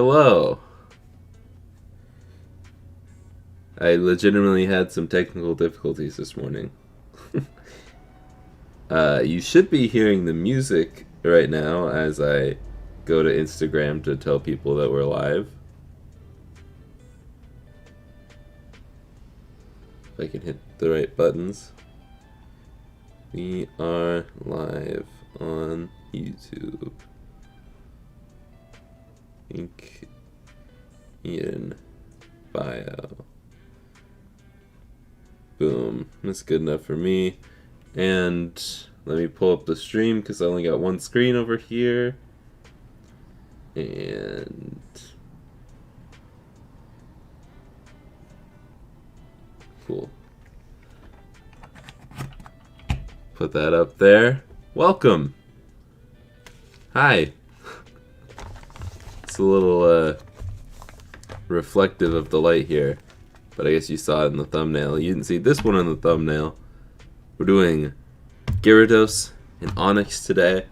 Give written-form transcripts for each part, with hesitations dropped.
Hello. I legitimately had some technical difficulties this morning. You should be hearing the music right now as I go to Instagram to tell people that we're live. If I can hit the right buttons. We are live on YouTube. Link in bio. Boom. That's good enough for me. And let me pull up the stream because I only got one screen over here. And cool. Put that up there. Welcome. Hi. It's a little reflective of the light here, but I guess you saw it in the thumbnail. You didn't see this one in the thumbnail. We're doing Gyarados and Onyx today,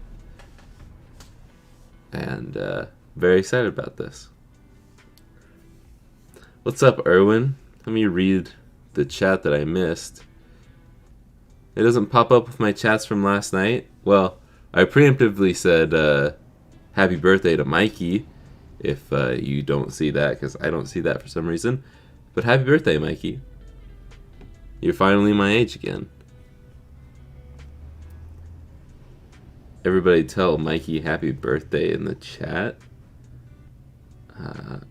and very excited about this. What's up, Erwin? Let me read the chat that I missed. It doesn't pop up with my chats from last night. Well, I preemptively said happy birthday to Mikey, if you don't see that, because I don't see that for some reason. But happy birthday, Mikey. You're finally my age again. Everybody tell Mikey happy birthday in the chat.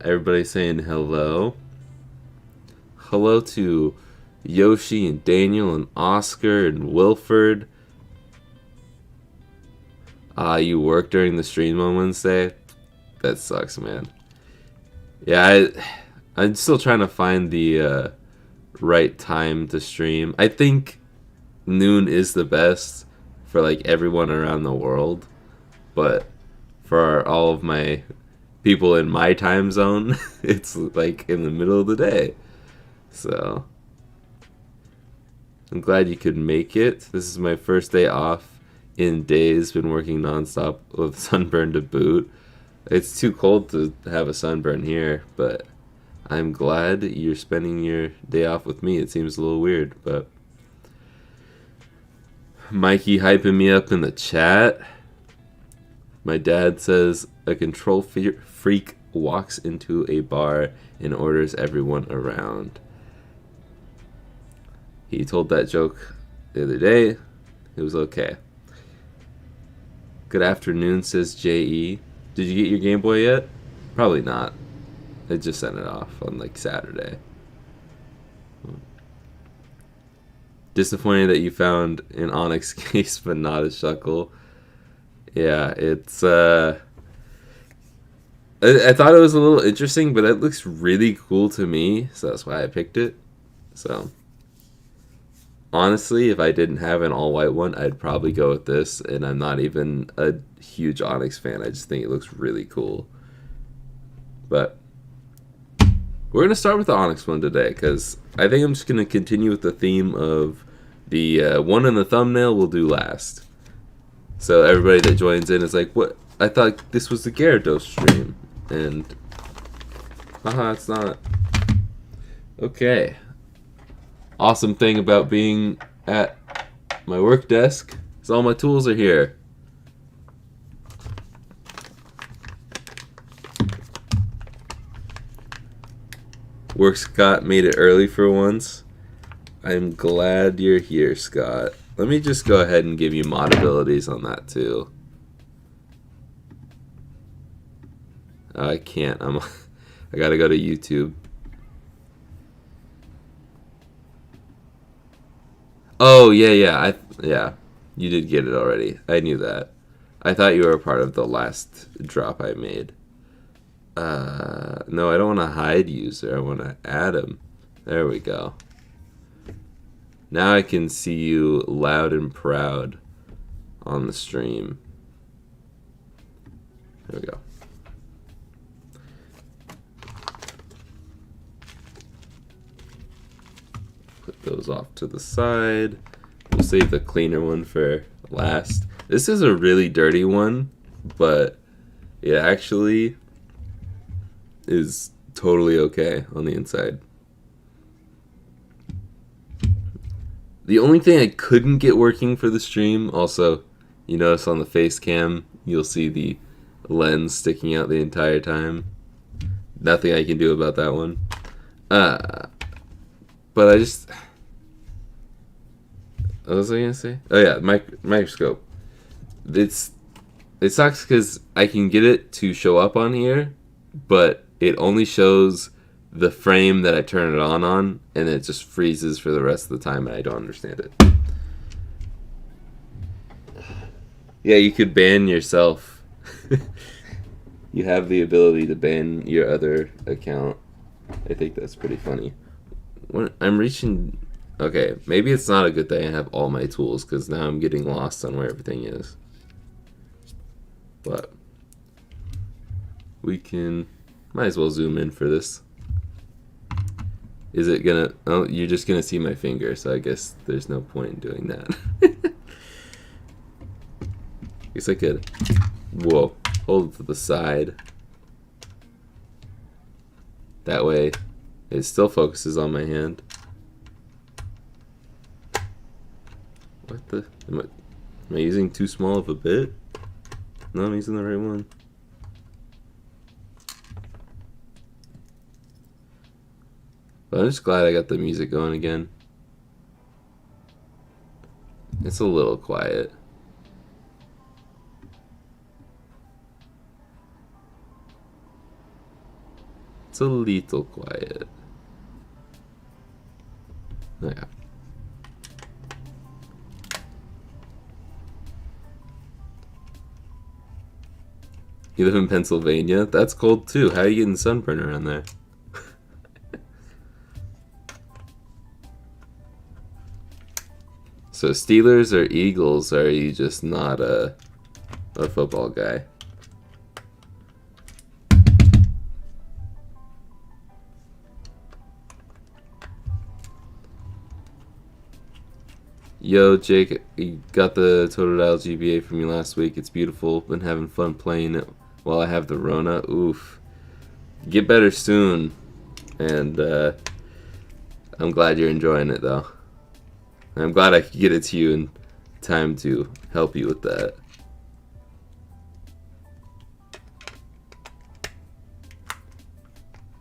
Everybody's saying hello. Hello to Yoshi and Daniel and Oscar and Wilford. You work during the stream on Wednesday? That sucks, man. Yeah, I'm still trying to find the right time to stream. I think noon is the best for like everyone around the world, but for all of my people in my time zone, it's like in the middle of the day. So I'm glad you could make it. This is my first day off in days. Been working nonstop with sunburn to boot. It's too cold to have a sunburn here, but I'm glad you're spending your day off with me. It seems a little weird, but Mikey hyping me up in the chat. My dad says a control freak walks into a bar and orders everyone around. He told that joke the other day. It was okay. Good afternoon, says J.E. Did you get your Game Boy yet? Probably not. I just sent it off on like Saturday. Disappointed that you found an Onyx case but not a Shuckle. Yeah, it's I thought it was a little interesting, but it looks really cool to me, so that's why I picked it. So honestly, if I didn't have an all-white one, I'd probably go with this, and I'm not even a huge Onyx fan. I just think it looks really cool. But we're going to start with the Onyx one today, because I think I'm just going to continue with the theme of the one in the thumbnail we'll do last. So everybody that joins in is like, what? I thought this was the Gyarados stream. And, haha, it's not. Okay. Awesome thing about being at my work desk is all my tools are here. Work Scott made it early for once. I'm glad you're here, Scott. Let me just go ahead and give you mod abilities on that too. I can't. I gotta go to YouTube. Oh yeah. Yeah. You did get it already. I knew that. I thought you were a part of the last drop I made. No, I don't want to hide user. I want to add him. There we go. Now I can see you loud and proud on the stream. There we go. Put those off to the side. We'll save the cleaner one for last. This is a really dirty one, but it actually is totally okay on the inside. The only thing I couldn't get working for the stream, also, you notice on the face cam, you'll see the lens sticking out the entire time. Nothing I can do about that one. But I just... What was I going to say? Oh yeah, microscope. It sucks because I can get it to show up on here, but it only shows the frame that I turn it on, and it just freezes for the rest of the time, and I don't understand it. Yeah, you could ban yourself. You have the ability to ban your other account. I think that's pretty funny. When I'm reaching... Okay, maybe it's not a good thing I have all my tools, because now I'm getting lost on where everything is. But we can... Might as well zoom in for this. Is it gonna... Oh, you're just gonna see my finger, so I guess there's no point in doing that. Guess I could... Whoa. Hold it to the side. That way, it still focuses on my hand. What the... Am I using too small of a bit? No, I'm using the right one. But I'm just glad I got the music going again. It's a little quiet. It's a little quiet. Oh, yeah. You live in Pennsylvania? That's cold too. How are you getting sunburn around there? So Steelers or Eagles, or are you just not a football guy? Yo, Jake, you got the Totodile GBA from me last week. It's beautiful. Been having fun playing it while I have the Rona. Oof. Get better soon. And I'm glad you're enjoying it, though. I'm glad I could get it to you in time to help you with that.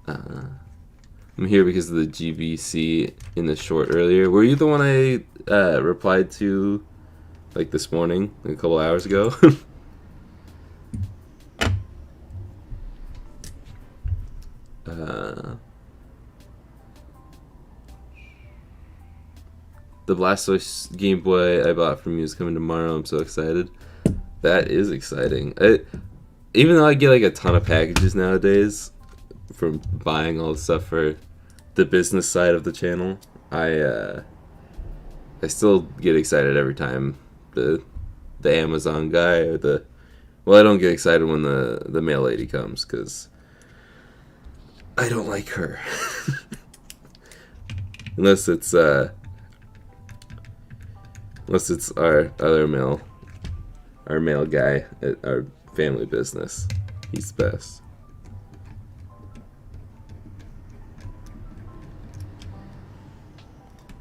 I'm here because of the GBC in the short earlier. Were you the one I replied to like this morning, like a couple hours ago? The Blastoise Game Boy I bought from you is coming tomorrow. I'm so excited. That is exciting. Even though I get like a ton of packages nowadays from buying all the stuff for the business side of the channel, I still get excited every time the Amazon guy or I don't get excited when the mail lady comes because I don't like her. Unless it's our mail guy at our family business. He's the best.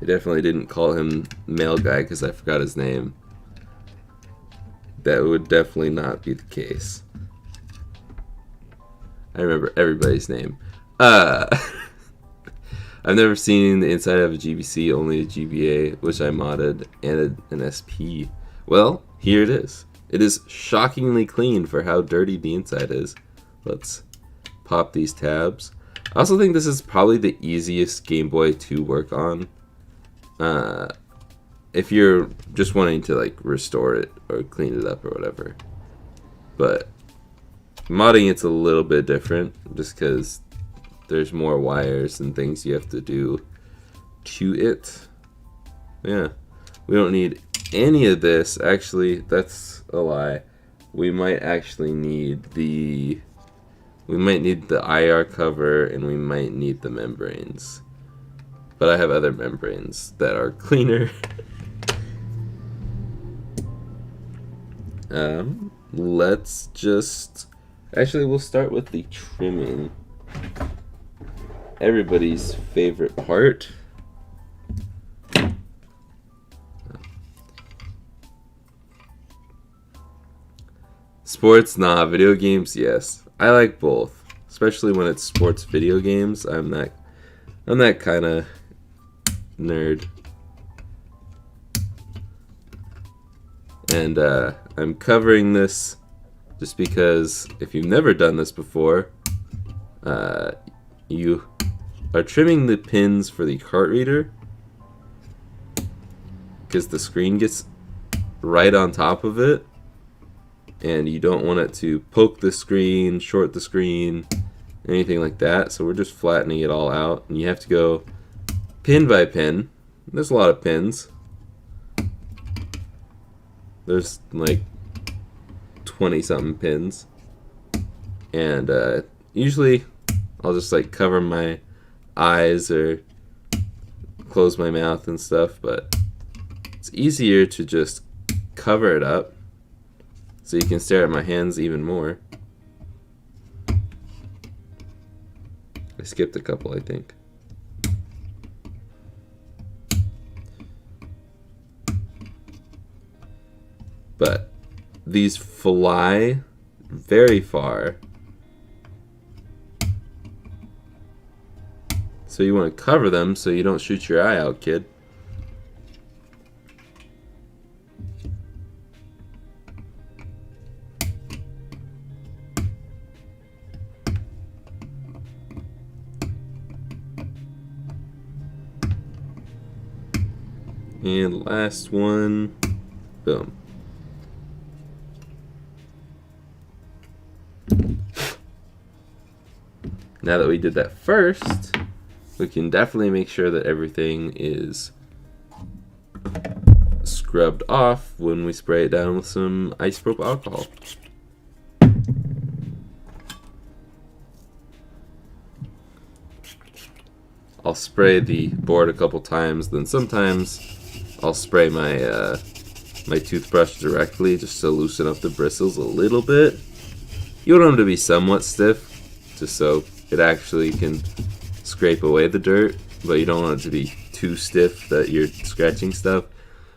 I definitely didn't call him mail guy because I forgot his name. That would definitely not be the case. I remember everybody's name. I've never seen the inside of a GBC, only a GBA, which I modded, and an SP. Well, here it is. It is shockingly clean for how dirty the inside is. Let's pop these tabs. I also think this is probably the easiest Game Boy to work on. If you're just wanting to like restore it or clean it up or whatever. But modding it's a little bit different just because there's more wires and things you have to do to it. Yeah, we don't need any of this. Actually, that's a lie. We might actually need the IR cover and we might need the membranes. But I have other membranes that are cleaner. Let's just... Actually, we'll start with the trimming. everybody's favorite part. Sports, nah. Video games, yes. I like both, especially when it's sports video games. I'm that kind of nerd. And I'm covering this just because if you've never done this before, you are trimming the pins for the card reader because the screen gets right on top of it, and you don't want it to poke the screen, short the screen, anything like that. So we're just flattening it all out, and you have to go pin by pin. There's a lot of pins. There's like 20 something pins, and usually I'll just like cover my eyes or close my mouth and stuff, but it's easier to just cover it up so you can stare at my hands even more. I skipped a couple, I think. But these fly very far, so you want to cover them so you don't shoot your eye out, kid. And last one, boom. Now that we did that first, we can definitely make sure that everything is scrubbed off when we spray it down with some isopropyl alcohol. I'll spray the board a couple times, then sometimes I'll spray my my toothbrush directly just to loosen up the bristles a little bit. You want them to be somewhat stiff, just so it actually can scrape away the dirt, but you don't want it to be too stiff that you're scratching stuff.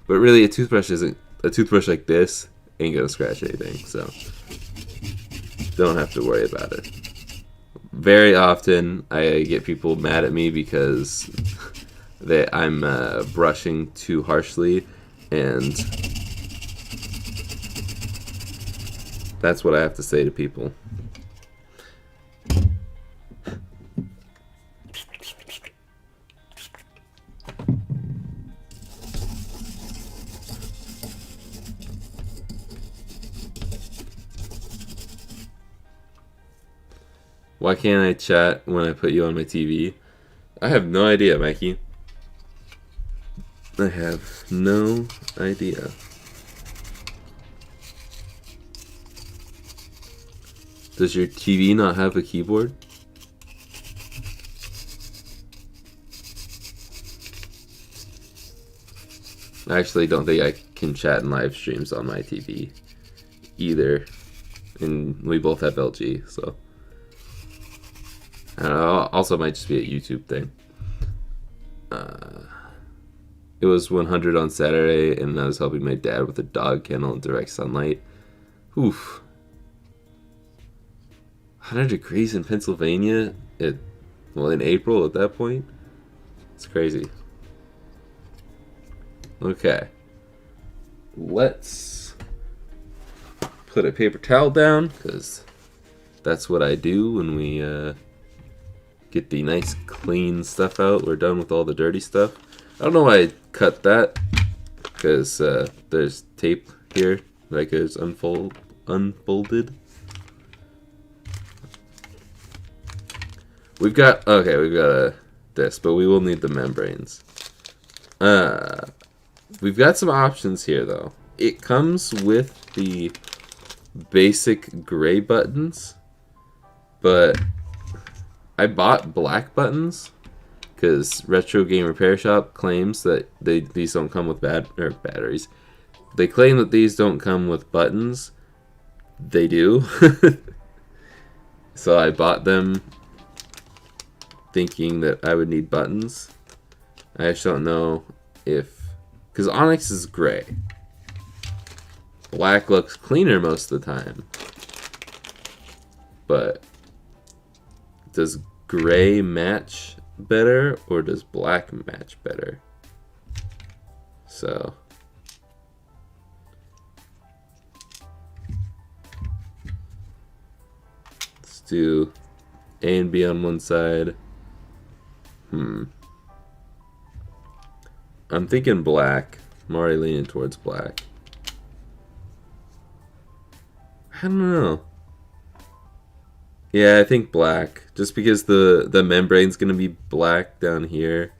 But really, a toothbrush like this ain't gonna scratch anything, so don't have to worry about it. Very often, I get people mad at me because I'm brushing too harshly, and that's what I have to say to people. Why can't I chat when I put you on my TV? I have no idea, Mikey. I have no idea. Does your TV not have a keyboard? I actually don't think I can chat in live streams on my TV either. And we both have LG, so. I don't know, also it might just be a YouTube thing. It was 100 on Saturday, and I was helping my dad with a dog kennel in direct sunlight. Oof. 100 degrees in Pennsylvania in April at that point? It's crazy. Okay. Let's put a paper towel down, because that's what I do when we get the nice clean stuff out. We're done with all the dirty stuff. I don't know why I cut that, because there's tape here that goes unfolded. We've got this, but we will need the membranes. We've got some options here, though. It comes with the basic gray buttons, but I bought black buttons because Retro Game Repair Shop claims that these don't come with batteries. They claim that these don't come with buttons. They do. So I bought them thinking that I would need buttons. I just don't know if... Because Onyx is gray. Black looks cleaner most of the time. But does gray match better or does black match better? So... let's do A and B on one side. I'm thinking black. I'm already leaning towards black. I don't know. Yeah, I think black. Just because the membrane's going to be black down here.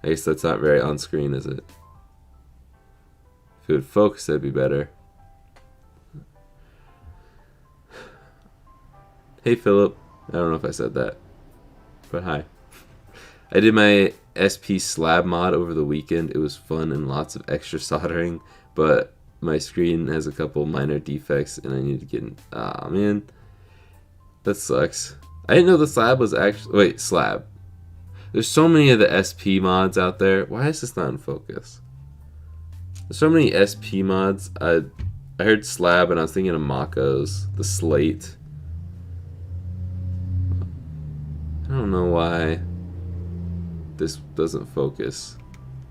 I guess that's not very on screen, is it? If it would focus, that'd be better. Hey, Philip. I don't know if I said that. But hi. I did my SP slab mod over the weekend. It was fun and lots of extra soldering. But my screen has a couple minor defects and I need to get in. Aw, man. That sucks. I didn't know the slab was actually... Wait, slab. There's so many of the SP mods out there. Why is this not in focus? There's so many SP mods. I heard slab and I was thinking of Mako's. The slate. I don't know why this doesn't focus.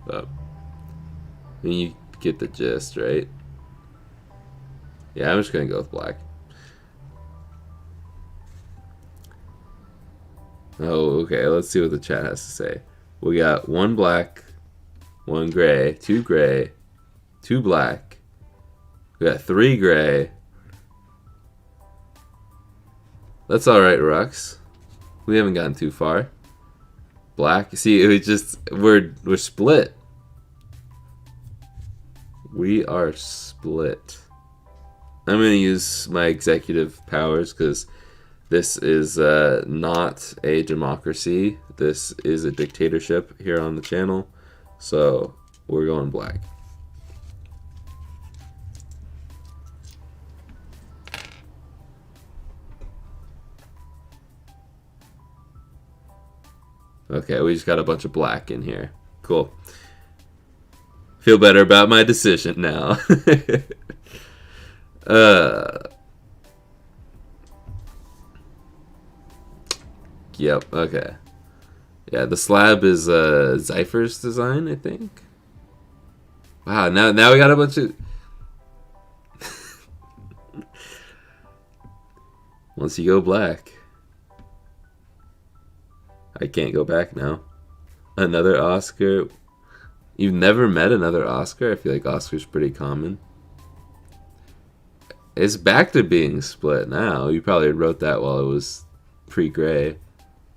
But I mean, you get the gist, right? Yeah, I'm just going to go with black. Oh, okay. Let's see what the chat has to say. We got one black, one gray, two black. We got 3 gray. That's all right, Rux. We haven't gotten too far. Black. See, we're split. We are split. I'm gonna use my executive powers because this is not a democracy. This is a dictatorship here on the channel. So we're going black. Okay, we just got a bunch of black in here. Cool. Feel better about my decision now. Yep, okay. Yeah, the slab is Zypher's design, I think. Wow, now we got a bunch of... Once you go black... I can't go back now. Another Oscar. You've never met another Oscar? I feel like Oscar's pretty common. It's back to being split now. You probably wrote that while it was pre-gray.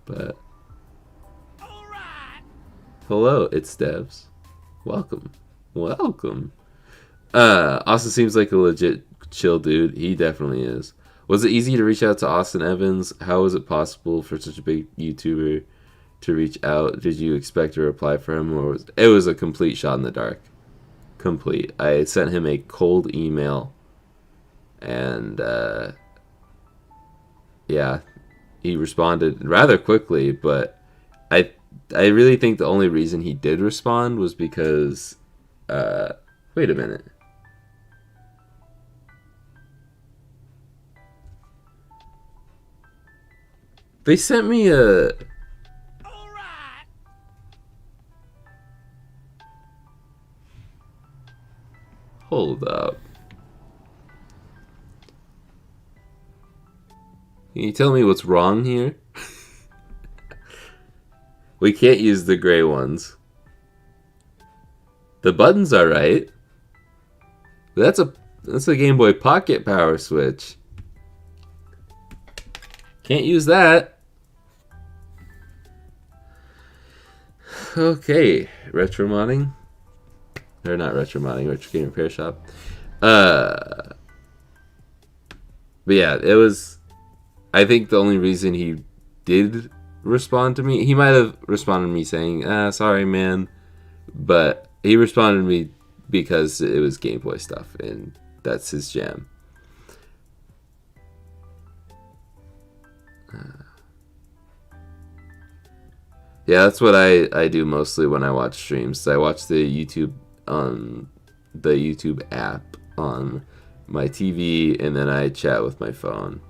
But... Hello, it's Devs. Welcome. Welcome. Austin seems like a legit chill dude. He definitely is. Was it easy to reach out to Austin Evans? How was it possible for such a big YouTuber to reach out? Did you expect a reply from him, or it was a complete shot in the dark? Complete. I sent him a cold email, and yeah, he responded rather quickly. But I really think the only reason he did respond was because wait a minute. They sent me a... Alright. Hold up. Can you tell me what's wrong here? We can't use the gray ones. The buttons are right. That's a Game Boy Pocket power switch. Can't use that. Okay, retro modding. Or not retro modding, retro game repair shop. But yeah, it was... I think the only reason he did respond to me... He might have responded to me saying, sorry, man. But he responded to me because it was Game Boy stuff, and that's his jam. Yeah, that's what I do mostly when I watch streams. I watch the YouTube app on my TV, and then I chat with my phone.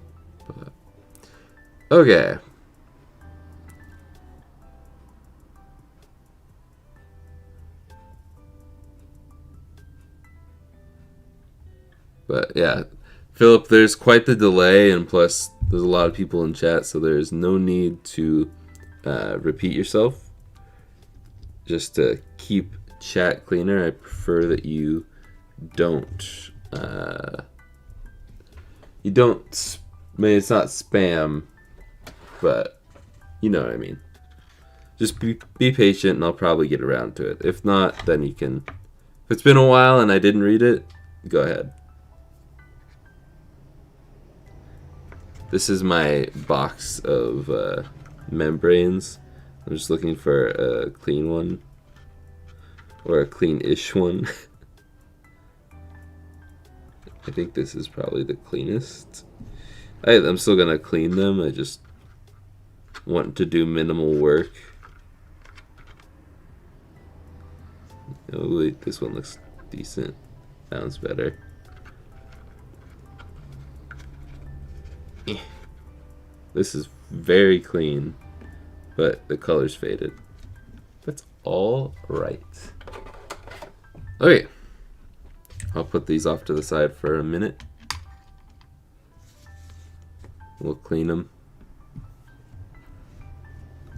But, okay. But yeah, Philip, there's quite the delay, and plus there's a lot of people in chat, so there's no need to repeat yourself. Just to keep chat cleaner, I prefer that you don't. You don't. I mean, it's not spam, but you know what I mean. Just be patient, and I'll probably get around to it. If not, then you can. If it's been a while and I didn't read it, go ahead. This is my box of membranes. I'm just looking for a clean one. Or a clean-ish one. I think this is probably the cleanest. I'm still going to clean them. I just want to do minimal work. Oh, wait, this one looks decent. Sounds better. This is very clean, but the color's faded. That's all right. Okay, I'll put these off to the side for a minute. We'll clean them.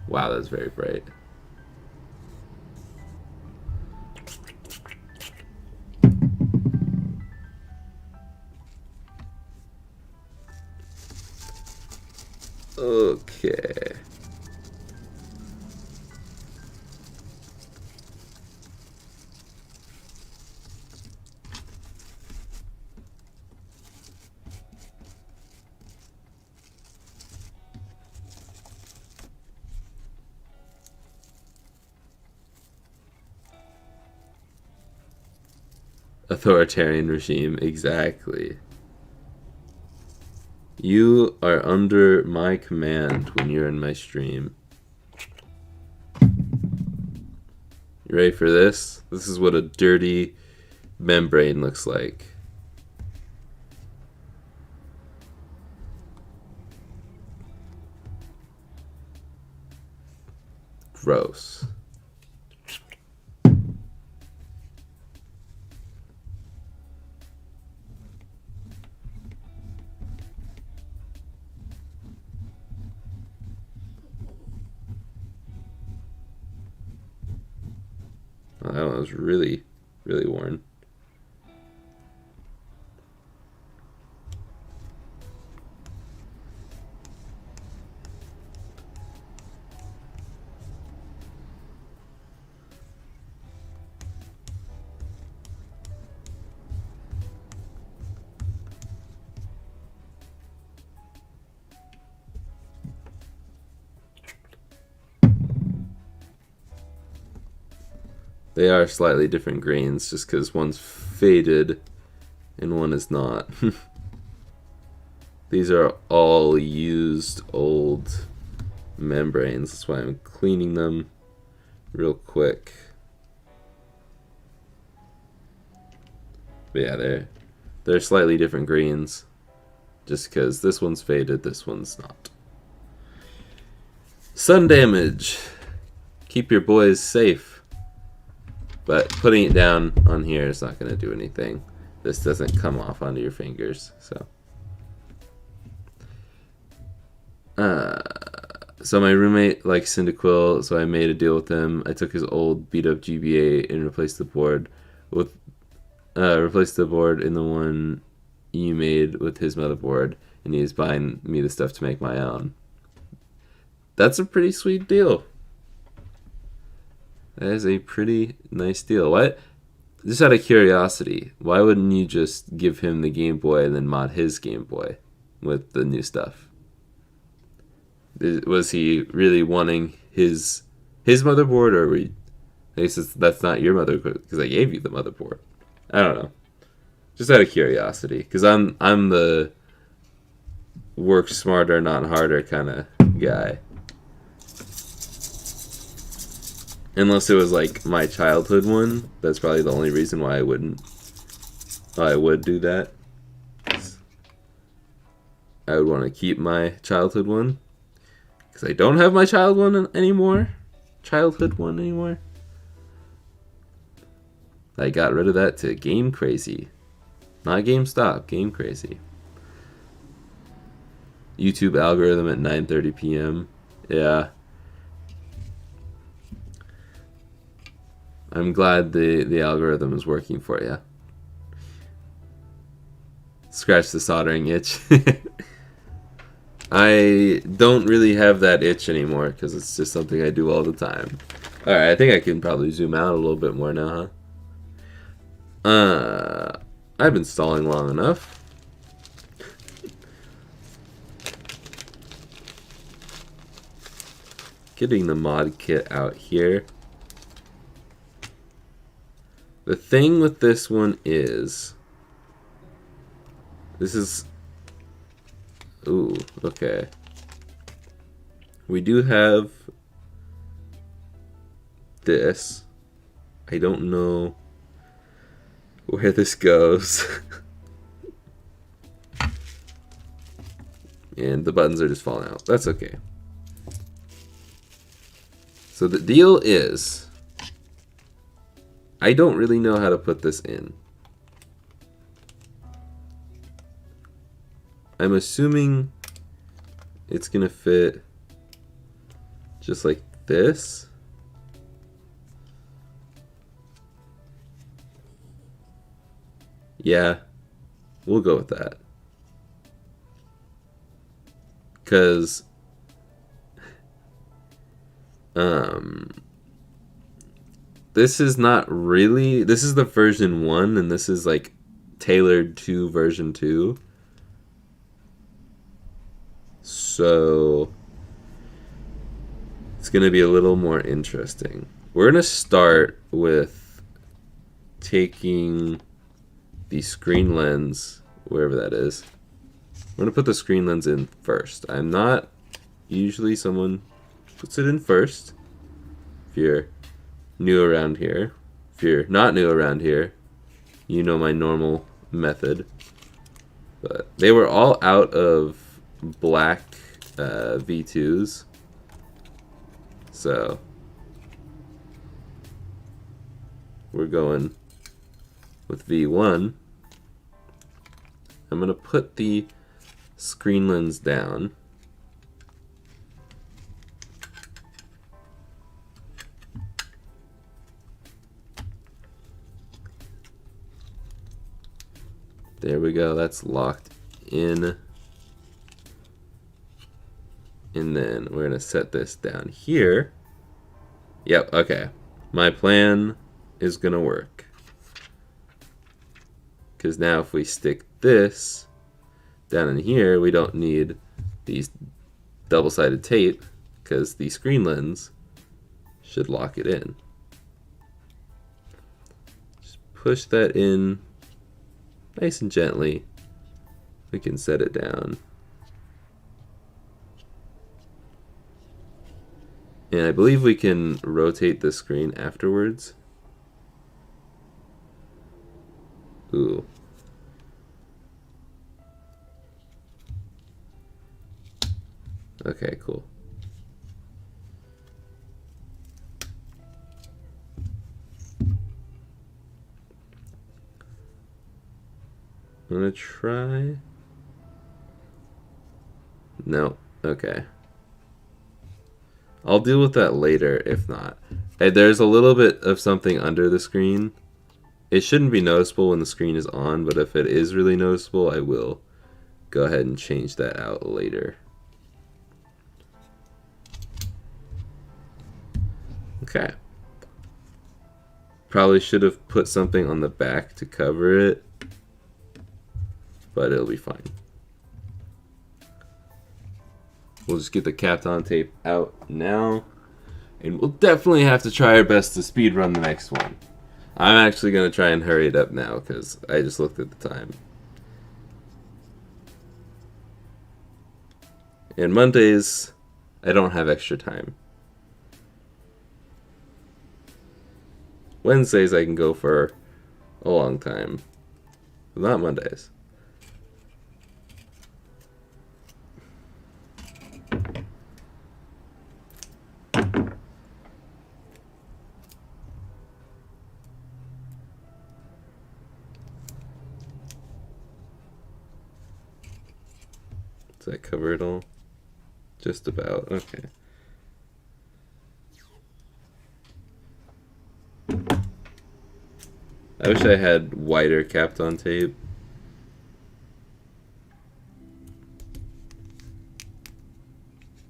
Wow, that's very bright. Okay. Authoritarian regime, exactly. You are under my command when you're in my stream. You ready for this? This is what a dirty membrane looks like. Gross. Oh, that one was really, really worn. They are slightly different grains just because one's faded and one is not. These are all used old membranes. That's why I'm cleaning them real quick. But yeah, they're slightly different greens just because this one's faded, this one's not. Sun damage. Keep your boys safe. But putting it down on here is not going to do anything. This doesn't come off onto your fingers, so. So my roommate likes Cyndaquil, so I made a deal with him. I took his old beat up GBA and replaced the board in the one you made with his motherboard, and he's buying me the stuff to make my own. That's a pretty sweet deal. That is a pretty nice deal. What? Just out of curiosity, why wouldn't you just give him the Game Boy and then mod his Game Boy with the new stuff? Was he really wanting his motherboard, or were you, I guess that's not your motherboard because I gave you the motherboard? I don't know. Just out of curiosity, because I'm the work smarter, not harder kind of guy. Unless it was like my childhood one. That's probably the only reason why I would do that. I would want to keep my childhood one. Because I don't have my childhood one anymore. I got rid of that to Game Crazy. Not GameStop, Game Crazy. YouTube algorithm at 9:30 p.m. Yeah. I'm glad the algorithm is working for you. Scratch the soldering itch. I don't really have that itch anymore because it's just something I do all the time. Alright, I think I can probably zoom out a little bit more now, huh? I've been stalling long enough. Getting the mod kit out here. The thing with this one is... This is... Ooh, okay. We do have this. I don't know where this goes. And the buttons are just falling out. That's okay. So the deal is, I don't really know how to put this in. I'm assuming it's gonna fit just like this. Yeah, we'll go with that. Because this is not really, this is the version 1 and this is like tailored to version 2. So it's going to be a little more interesting. We're going to start with taking the screen lens, wherever that is. We're going to put the screen lens in first. I'm not usually someone puts it in first. If you're new around here. If you're not new around here, you know my normal method. But they were all out of black V2s. So we're going with V1. I'm going to put the screen lens down. There we go, that's locked in. And then we're gonna set this down here. Yep, okay. My plan is gonna work. Because now if we stick this down in here, we don't need these double-sided tape because the screen lens should lock it in. Just push that in nice and gently. We can set it down. And I believe we can rotate the screen afterwards. Ooh. Okay, cool. I'm gonna try. No, okay. I'll deal with that later if not. Hey, there's a little bit of something under the screen. It shouldn't be noticeable when the screen is on, but if it is really noticeable, I will go ahead and change that out later. Okay. Probably should have put something on the back to cover it, but it'll be fine. We'll just get the Kapton tape out now, and we'll definitely have to try our best to speed run the next one. I'm actually going to try and hurry it up now because I just looked at the time. And Mondays, I don't have extra time. Wednesdays I can go for a long time, but not Mondays. Does that cover it all? Just about. Okay. I wish I had whiter Kapton tape.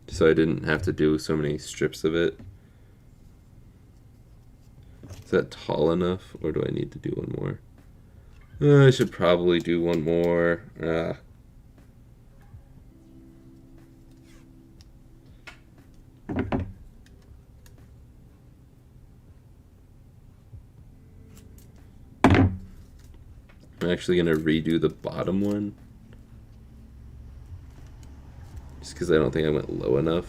So I didn't have to do so many strips of it. Is that tall enough, or do I need to do one more? I should probably do one more. I'm actually going to redo the bottom one. Just because I don't think I went low enough.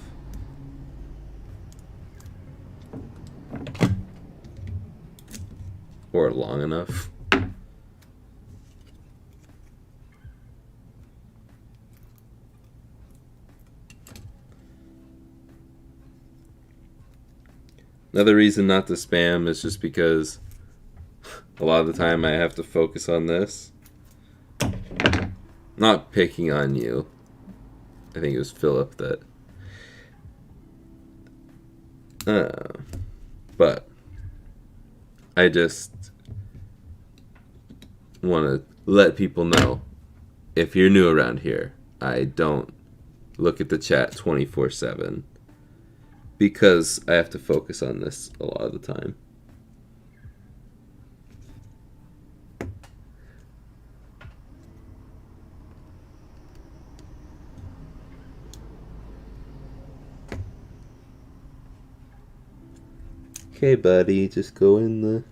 Or long enough. Another reason not to spam is just because a lot of the time I have to focus on this. Not picking on you. I think it was Philip that... but I just want to let people know, if you're new around here, I don't look at the chat 24/7 because I have to focus on this a lot of the time. Okay, buddy, just go in the...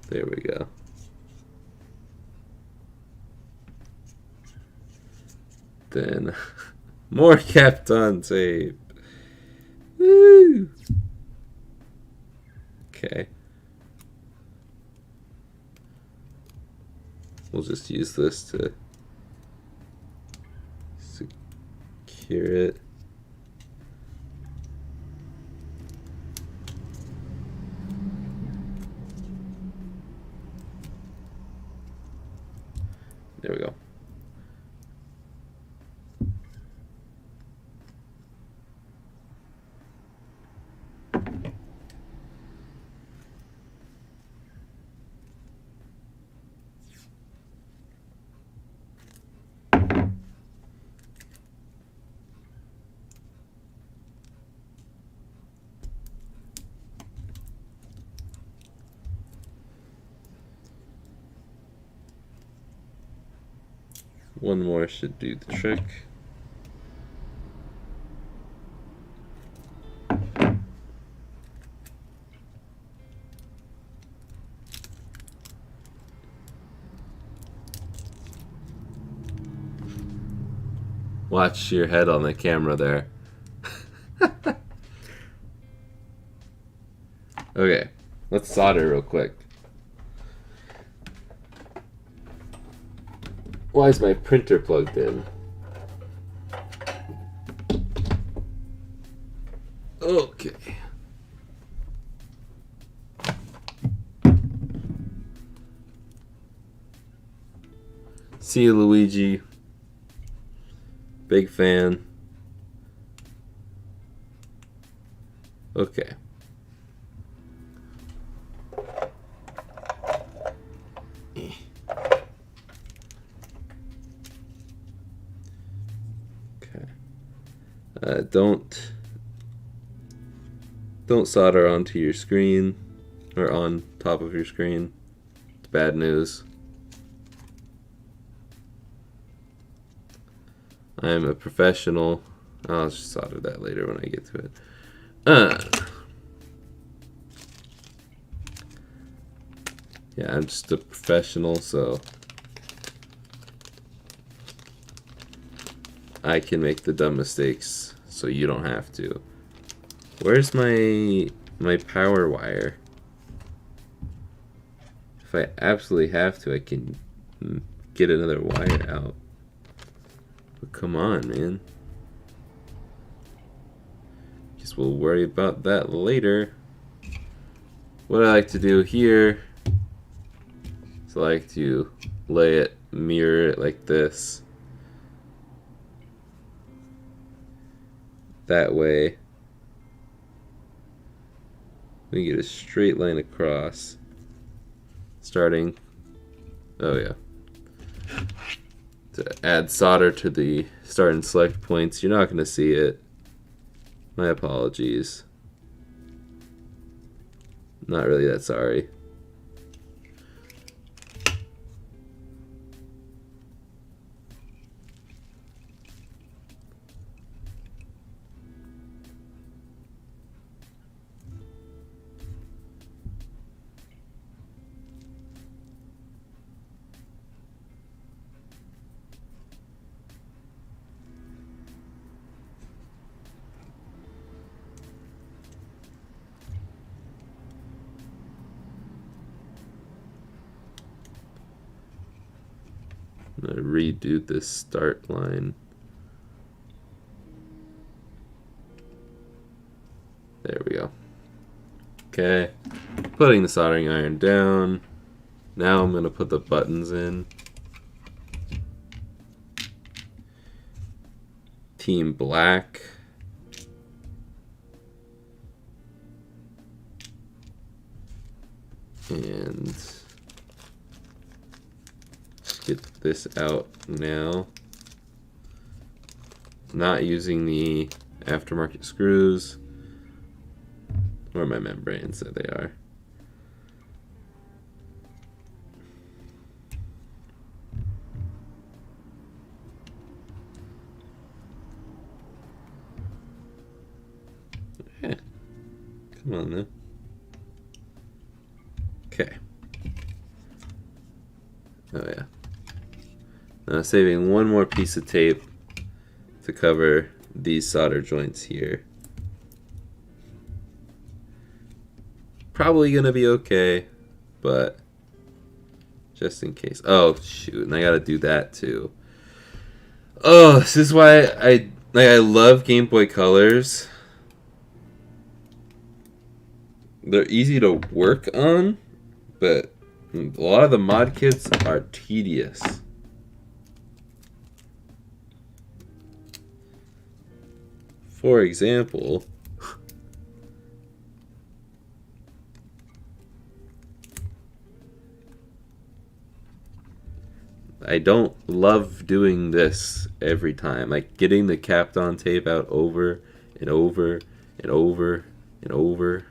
There we go. Then, more Kapton tape. Woo! Okay. We'll just use this to secure it. There we go. One more should do the trick. Watch your head on the camera there. Okay, let's solder real quick. Why is my printer plugged in? Okay. See you, Luigi. Big fan. Okay. Don't solder onto your screen or on top of your screen. It's bad news. I am a professional. I'll just solder that later when I get to it. Yeah, I'm just a professional, so I can make the dumb mistakes so you don't have to. Where's my power wire? If I absolutely have to, I can get another wire out. But come on, man. Guess we'll worry about that later. What I like to do here is I like to lay it, mirror it like this. That way we get a straight line across. Starting, oh yeah, to add solder to the start and select points. You're not going to see it. My apologies. Not really that sorry. I'm going to redo this start line. There we go. Okay, putting the soldering iron down. Now I'm going to put the buttons in. Team black. And get this out now. Not using the aftermarket screws. Where are my membranes? There they are. Yeah. Come on now. Okay. Oh yeah. Now saving one more piece of tape to cover these solder joints here. Probably gonna be okay, but just in case. Oh shoot, and I gotta do that too. Oh, this is why I love Game Boy Colors. They're easy to work on, but a lot of the mod kits are tedious. For example, I don't love doing this every time. Like getting the Kapton tape out over and over and over and over.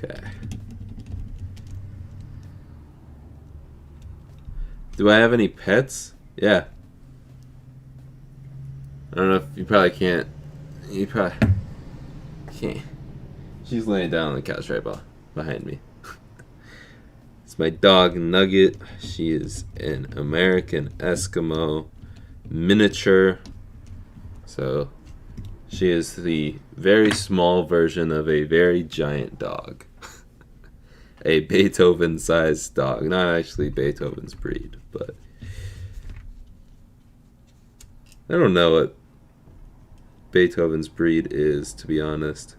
Okay. Do I have any pets? Yeah. I don't know if you probably can't. You probably can't. She's laying down on the couch right behind me. It's my dog Nugget. She is an American Eskimo miniature. So she is the very small version of a very giant dog. A Beethoven-sized dog. Not actually Beethoven's breed, but I don't know what Beethoven's breed is, to be honest.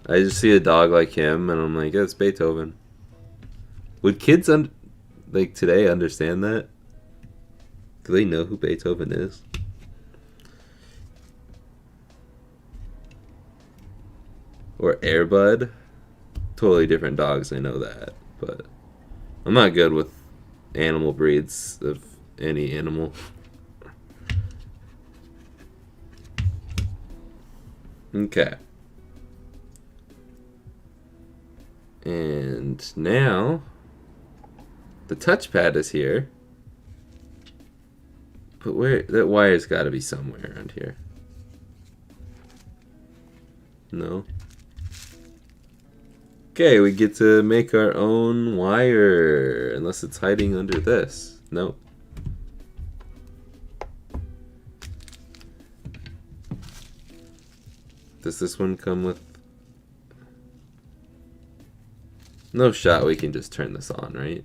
I just see a dog like him, and I'm like, yeah, it's Beethoven. Would kids like today understand that? Do they know who Beethoven is? Or Air Bud? Totally different dogs, I know that. But I'm not good with animal breeds of any animal. Okay. And now The touchpad is here. But where? That wire's got to be somewhere around here. No. Okay, we get to make our own wire. Unless it's hiding under this. Nope. Does this one come with... No shot we can just turn this on, right?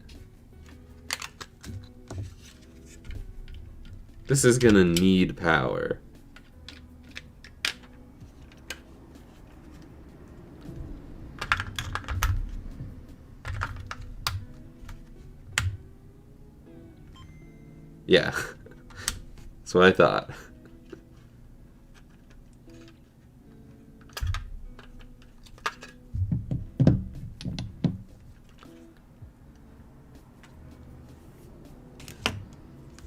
This is gonna need power. Yeah. That's what I thought.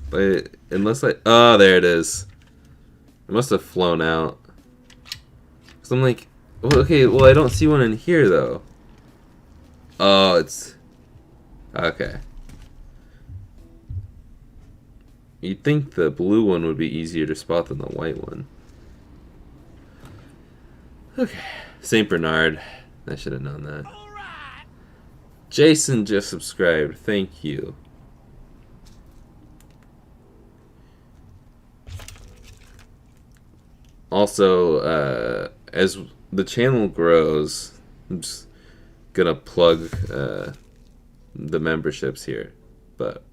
But unless I... Oh, there it is. It must have flown out. Because I'm like... Well, okay, well, I don't see one in here, though. Oh, it's... Okay. You'd think the blue one would be easier to spot than the white one. Okay. St. Bernard. I should have known that. Jason just subscribed. Thank you. Also, as the channel grows, I'm just gonna plug the memberships here. But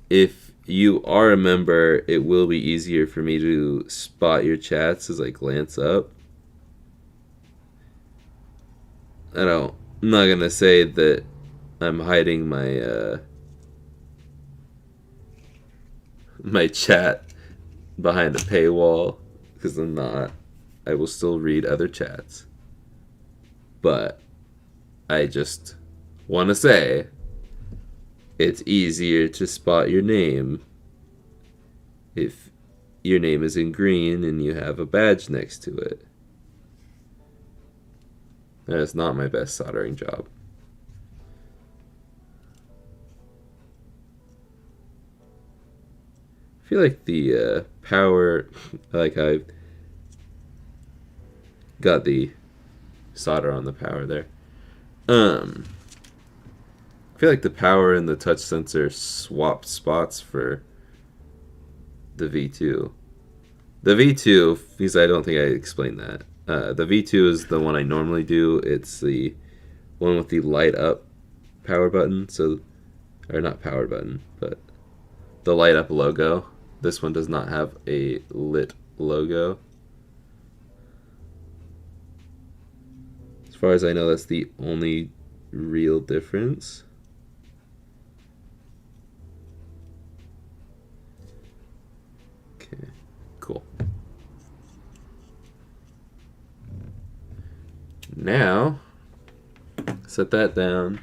if you are a member, it will be easier for me to spot your chats as I glance up. I'm not gonna say that I'm hiding my my chat behind a paywall, because I'm not. I will still read other chats. But I just want to say it's easier to spot your name if your name is in green and you have a badge next to it. That is not my best soldering job. I feel like the power, like I've got the solder on the power there. I feel like the power and the touch sensor swapped spots for the V2. The V2, because I don't think I explained that. The V2 is the one I normally do. It's the one with the light up power button. So, or not power button, but the light up logo. This one does not have a lit logo. As far as I know, that's the only real difference. Okay, cool. Now, set that down.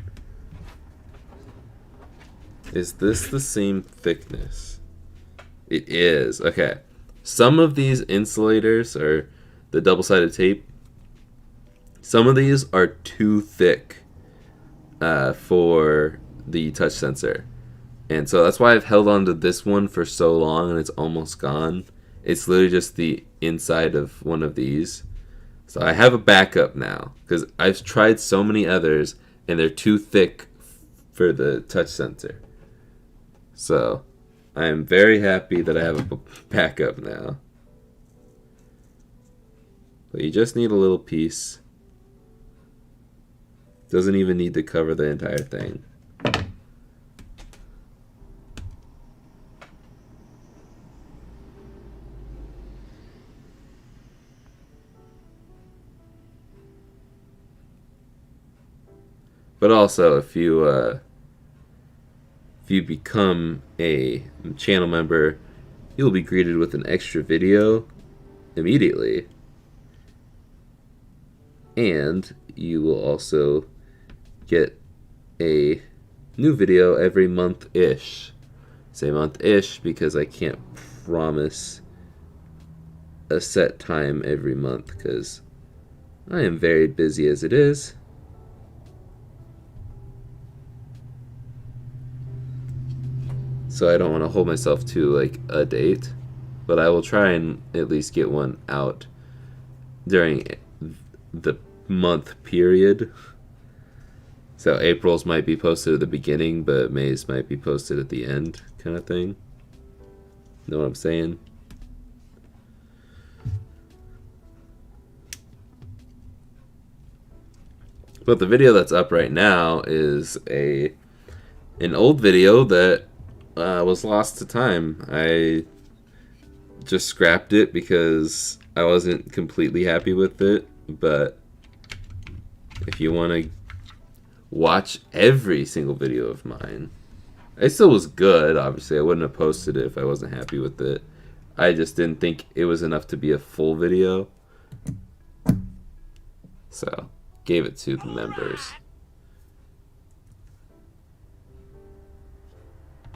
Is this the same thickness? It is. Okay. Some of these insulators, or the double-sided tape, some of these are too thick for the touch sensor. And so that's why I've held on to this one for so long and it's almost gone. It's literally just the inside of one of these. So I have a backup now because I've tried so many others and they're too thick for the touch sensor. So I am very happy that I have a backup now. But you just need a little piece. Doesn't even need to cover the entire thing. But also, if you become a channel member, you'll be greeted with an extra video immediately. And you will also get a new video every month-ish. Say month-ish because I can't promise a set time every month because I am very busy as it is. so I don't want to hold myself to like a date, but I will try and at least get one out during the month period. So April's might be posted at the beginning, but May's might be posted at the end, kind of thing. Know what I'm saying? But the video that's up right now is an old video that was lost to time. I just scrapped it because I wasn't completely happy with it. But if you want to watch every single video of mine, it still was good. Obviously, I wouldn't have posted it if I wasn't happy with it. I just didn't think it was enough to be a full video, so gave it to the members.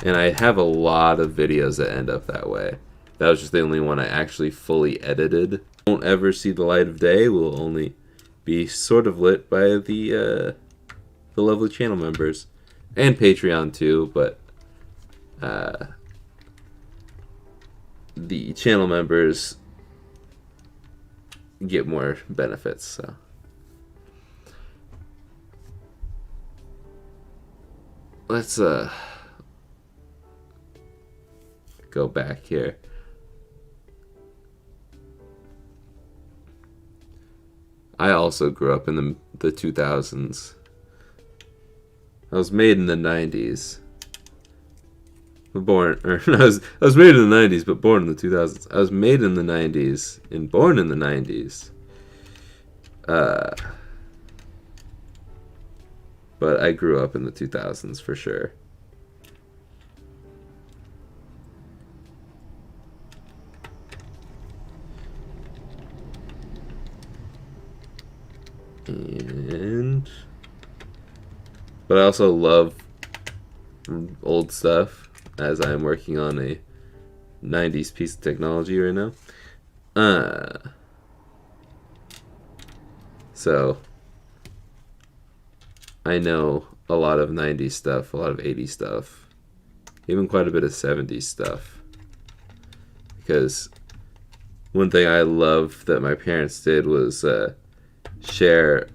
And I have a lot of videos that end up that way. That was just the only one I actually fully edited. Won't ever see the light of day. Will only be sort of lit by the lovely channel members and Patreon too. But the channel members get more benefits. So. Let's go back here. I also grew up in the 2000s. I was made in the 90s. I was made in the 90s, but born in the 2000s. I was made in the 90s and born in the 90s. But I grew up in the 2000s for sure. But I also love old stuff, as I'm working on a 90s piece of technology right now. So I know a lot of 90s stuff, a lot of 80s stuff, even quite a bit of 70s stuff. Because one thing I love that my parents did was share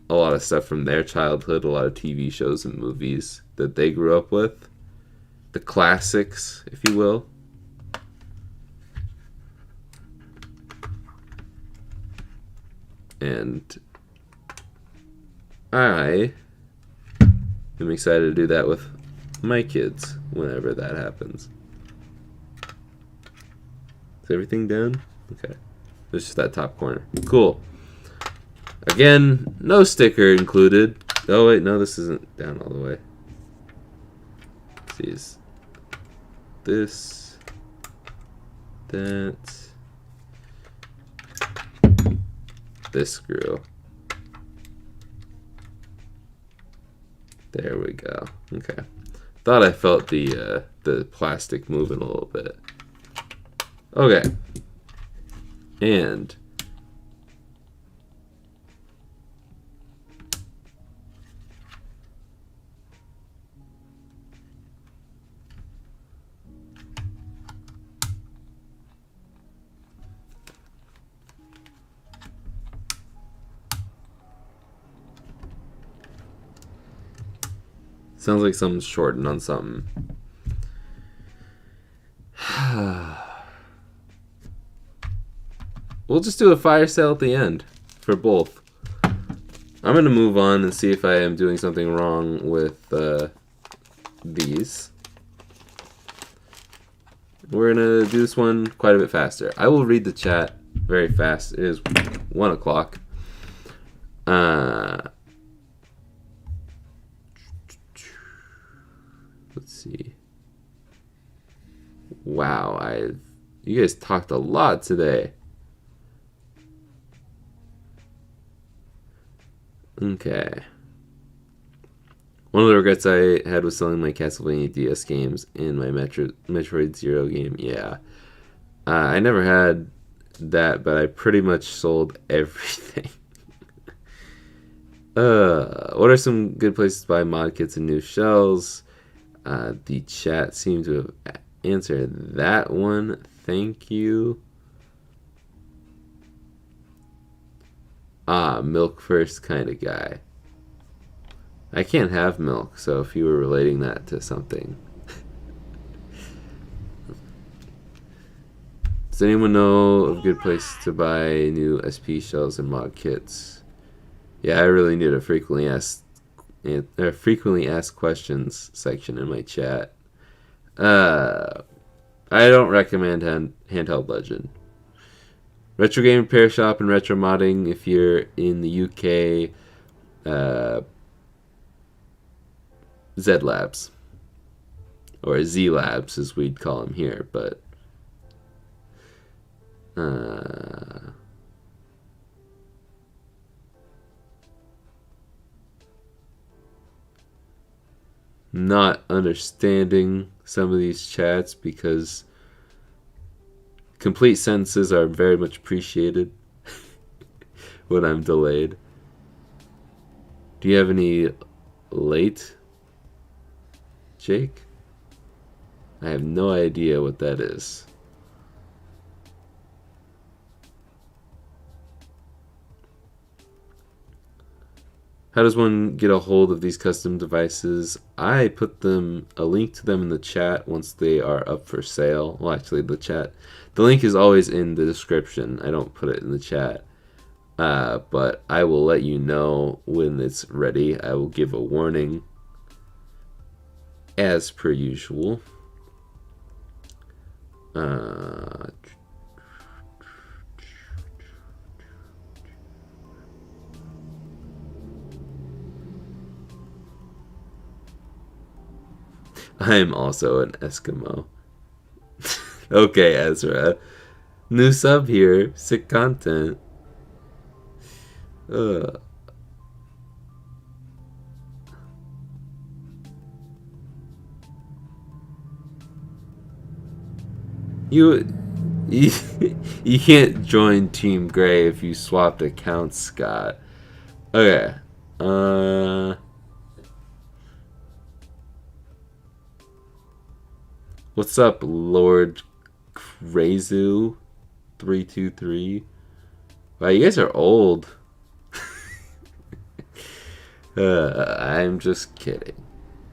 a lot of stuff from their childhood, a lot of TV shows and movies that they grew up with. The classics, if you will. And I am excited to do that with my kids whenever that happens. Is everything done? Okay. There's just that top corner. Cool. Again, no sticker included. Oh wait, no, this isn't down all the way. Let's see, is this, that, this screw. There we go. Okay. Thought I felt the plastic moving a little bit. Okay. And sounds like something's shorting on something. We'll just do a fire sale at the end for both. I'm going to move on and see if I am doing something wrong with these. We're going to do this one quite a bit faster. I will read the chat very fast. It is 1 o'clock. Let's see. Wow, you guys talked a lot today. Okay. One of the regrets I had was selling my Castlevania DS games and my Metroid Zero game. Yeah. I never had that, but I pretty much sold everything. What are some good places to buy mod kits and new shells? The chat seemed to have answered that one. Thank you. Milk first kind of guy. I can't have milk, so if you were relating that to something. Does anyone know of a good place to buy new SP shells and mod kits? Yeah, I really need a frequently asked questions section in my chat. I don't recommend Handheld Legend. Retro Game Repair Shop and Retro Modding if you're in the UK. Z Labs. Or Z Labs as we'd call them here, but not understanding some of these chats because complete sentences are very much appreciated when I'm delayed. Do you have any late, Jake? I have no idea what that is. How does one get a hold of these custom devices? I put a link to them in the chat once they are up for sale. Well, actually, the link is always in the description. I don't put it in the chat. But I will let you know when it's ready. I will give a warning as per usual. I'm also an Eskimo. Okay, Ezra. New sub here. Sick content. You can't join Team Gray if you swapped accounts, Scott. Okay. What's up, Lord Krazu 323? Wow, you guys are old. I'm just kidding.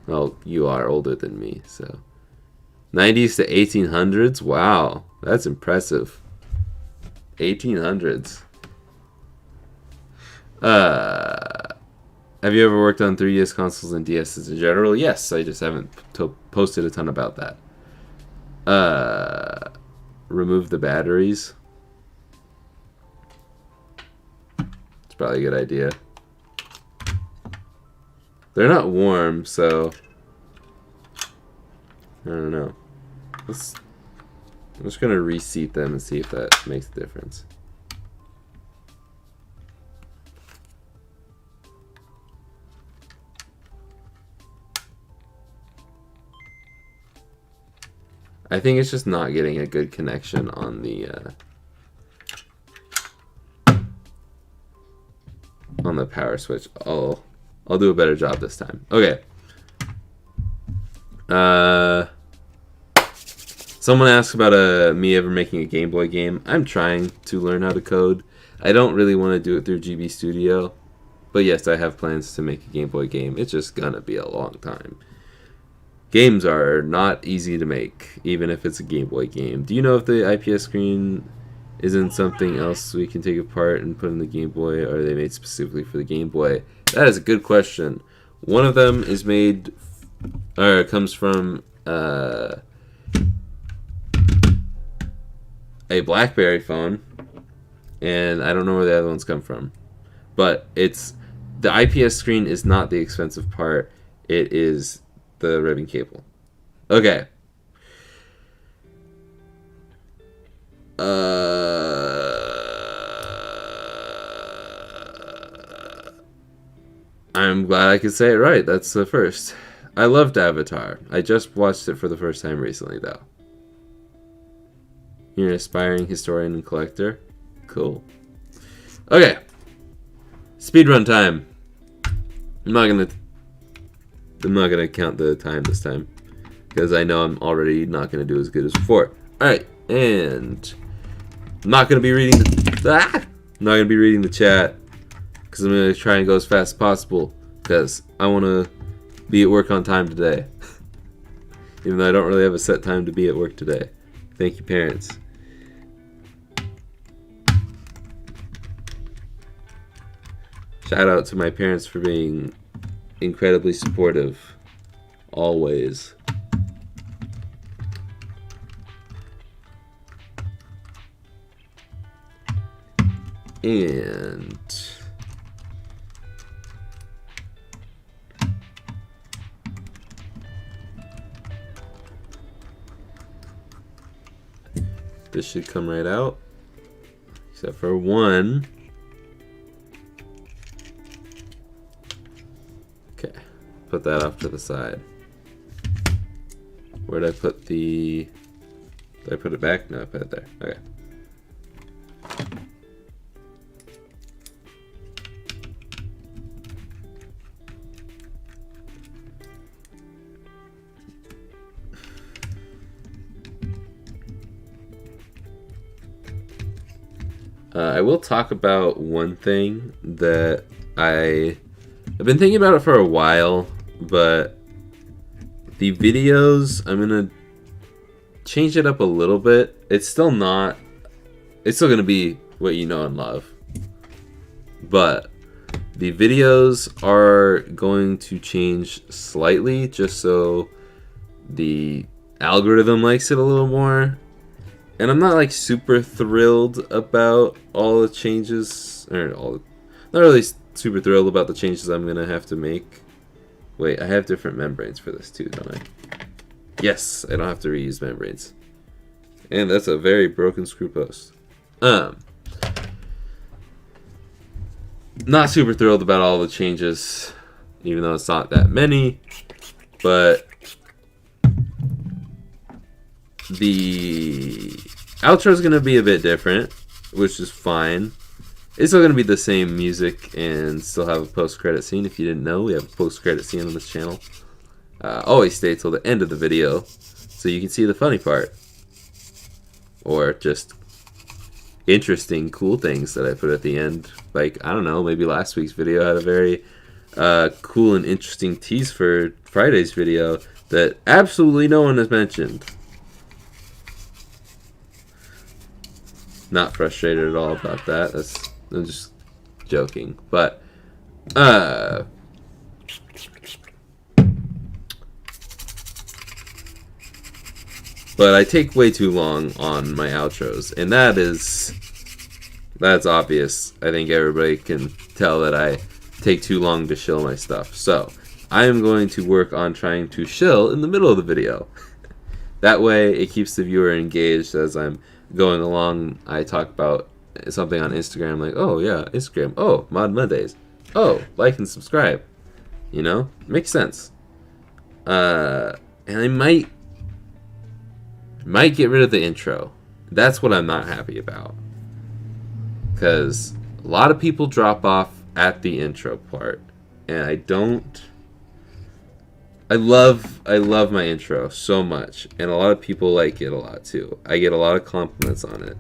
Well, you are older than me, so 90s to 1800s. Wow, that's impressive. 1800s. Have you ever worked on 3DS consoles and DSs in general? Yes, I just haven't posted a ton about that. Remove the batteries. It's probably a good idea. They're not warm, so I don't know. I'm just gonna reseat them and see if that makes a difference. I think it's just not getting a good connection on the power switch. I'll do a better job this time. Okay. Someone asked about me ever making a Game Boy game. I'm trying to learn how to code. I don't really want to do it through GB Studio, but yes, I have plans to make a Game Boy game. It's just gonna be a long time. Games are not easy to make, even if it's a Game Boy game. Do you know if the IPS screen isn't something else we can take apart and put in the Game Boy, or are they made specifically for the Game Boy? That is a good question. One of them is made, or comes from a BlackBerry phone, and I don't know where the other ones come from. But the IPS screen is not the expensive part. It is the ribbon cable. Okay. I'm glad I could say it right. That's the first. I loved Avatar. I just watched it for the first time recently, though. You're an aspiring historian and collector? Cool. Okay. Speedrun time. I'm not gonna count the time this time. because I know I'm already not going to do as good as before. Alright, and I'm not going to be reading I'm not going to be reading the chat, because I'm going to try and go as fast as possible, because I want to be at work on time today. Even though I don't really have a set time to be at work today. Thank you, parents. Shout out to my parents for being incredibly supportive. Always. And this should come right out, except for one. Okay, put that off to the side. Where'd I put the... Did I put it back? No, I put it there. Okay. I will talk about one thing that I've been thinking about it for a while, but the videos, I'm gonna change it up a little bit. It's still gonna be what you know and love, but the videos are going to change slightly just so the algorithm likes it a little more. And I'm not like super thrilled about all the changes, not really super thrilled about the changes I'm gonna have to make. Wait, I have different membranes for this too, don't I? Yes, I don't have to reuse membranes. And that's a very broken screw post. Not super thrilled about all the changes, even though it's not that many, but the outro is going to be a bit different, which is fine. It's still going to be the same music and still have a post-credit scene. If you didn't know, we have a post-credit scene on this channel. Always stay till the end of the video so you can see the funny part. Or just interesting, cool things that I put at the end. Like, I don't know, maybe last week's video had a very cool and interesting tease for Friday's video that absolutely no one has mentioned. Not frustrated at all about that. I'm just joking. But but I take way too long on my outros, and that's obvious. I think everybody can tell that I take too long to shill my stuff. So I am going to work on trying to shill in the middle of the video. That way it keeps the viewer engaged as I'm going along. I talk about something on Instagram, like, oh yeah, Instagram, oh, Mod Mondays, oh, like and subscribe, you know, makes sense. And I might get rid of the intro. That's what I'm not happy about, because a lot of people drop off at the intro part, and I love my intro so much, and a lot of people like it a lot too. I get a lot of compliments on it.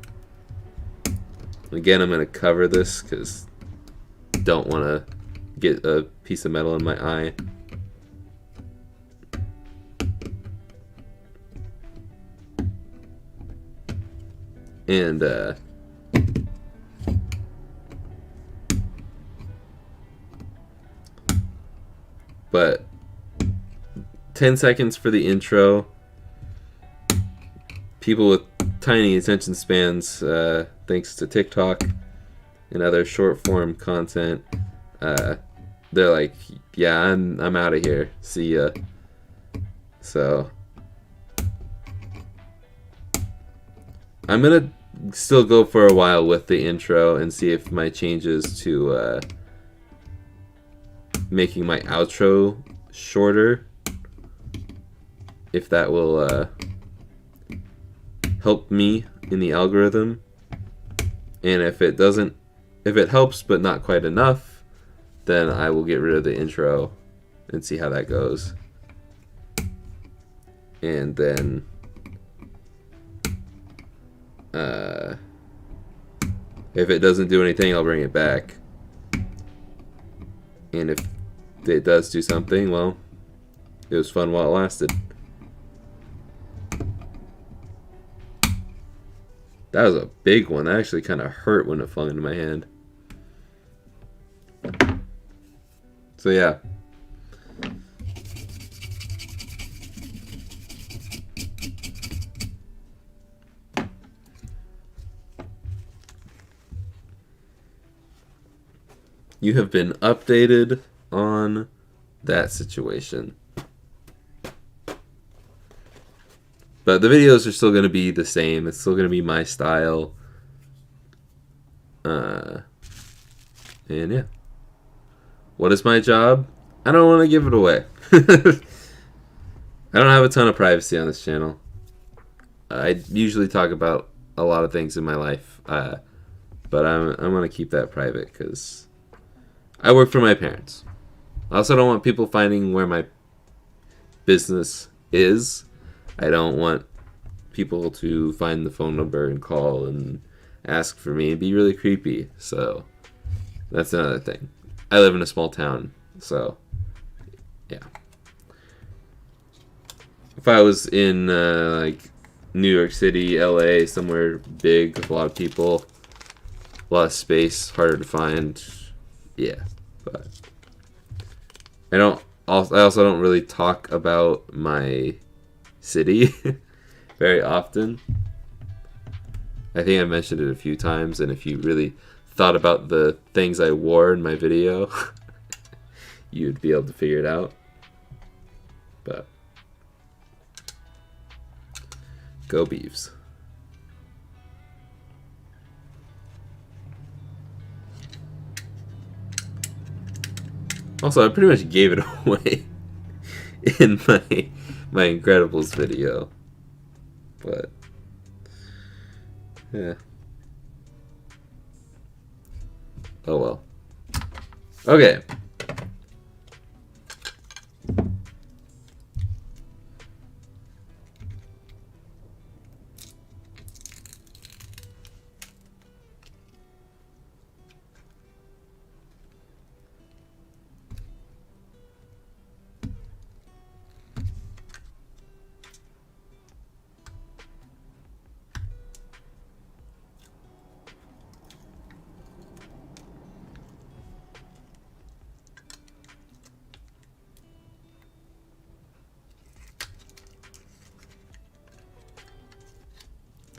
Again, I'm going to cover this because I don't want to get a piece of metal in my eye. And but 10 seconds for the intro. People with tiny attention spans, thanks to TikTok and other short form content, they're like, yeah, I'm out of here, see ya. So I'm gonna still go for a while with the intro and see if my changes to making my outro shorter, if that will help me in the algorithm. And if it doesn't, if it helps but not quite enough, then I will get rid of the intro and see how that goes. and then if it doesn't do anything, I'll bring it back. And if it does do something, well, it was fun while it lasted. That was a big one. That actually kind of hurt when it fell into my hand. So yeah. You have been updated on that situation. But the videos are still going to be the same. It's still going to be my style. And yeah. What is my job? I don't want to give it away. I don't have a ton of privacy on this channel. I usually talk about a lot of things in my life. But I'm going to keep that private because I work for my parents. I also don't want people finding where my business is. I don't want people to find the phone number and call and ask for me. It'd be really creepy. So that's another thing. I live in a small town, so yeah. If I was in like New York City, LA, somewhere big with a lot of people, a lot of space, harder to find, yeah. But I also don't really talk about my city very often. I think I mentioned it a few times, and if you really thought about the things I wore in my video, you'd be able to figure it out. But go Beavs. Also, I pretty much gave it away in my Incredibles video. But yeah. Oh well. Okay.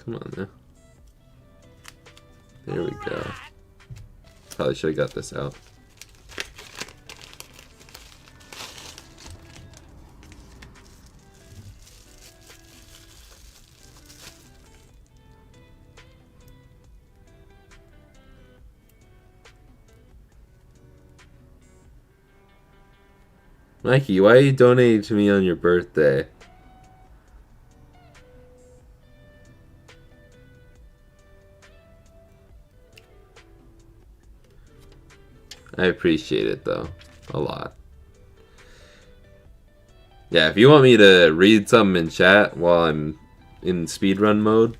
Come on now. There we go. Probably should have got this out. Mikey, why are you donating to me on your birthday? I appreciate it though, a lot. Yeah, if you want me to read something in chat while I'm in speedrun mode,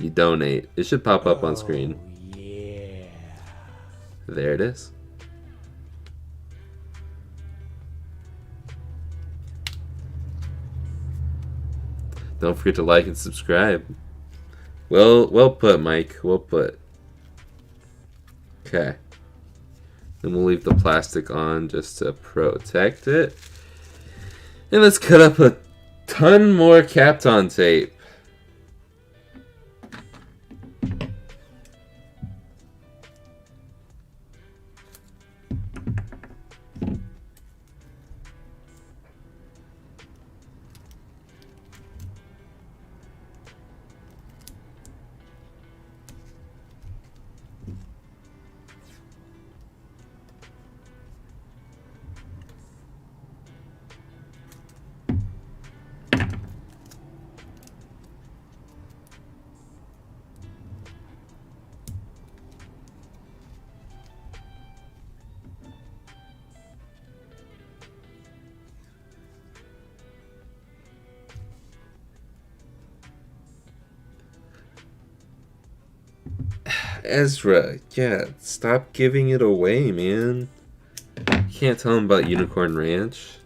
you donate. It should pop up on screen. Yeah. There it is. Don't forget to like and subscribe. Well put, Mike. Well put. Okay. Then we'll leave the plastic on just to protect it. And let's cut up a ton more Kapton tape. Ezra, yeah, stop giving it away, man. You can't tell him about Unicorn Ranch.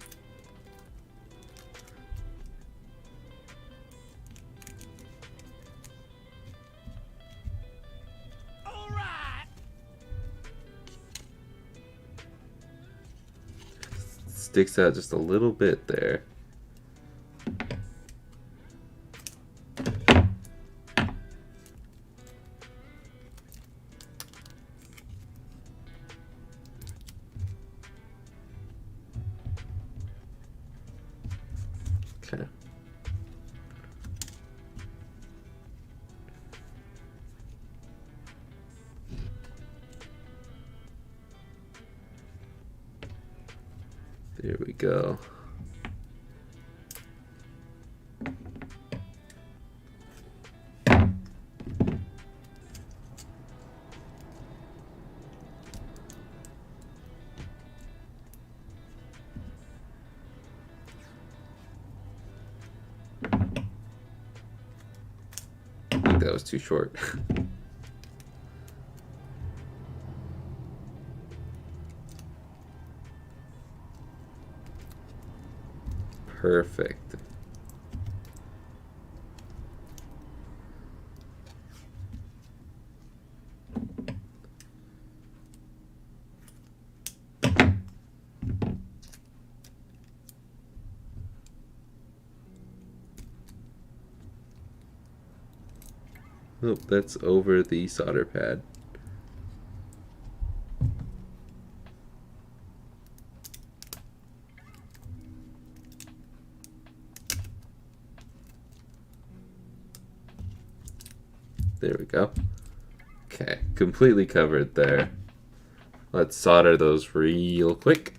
All right. Sticks out just a little bit there. Okay. There we go. I think that was too short. Perfect. Oh, that's over the solder pad. There we go. Okay, completely covered there. Let's solder those real quick.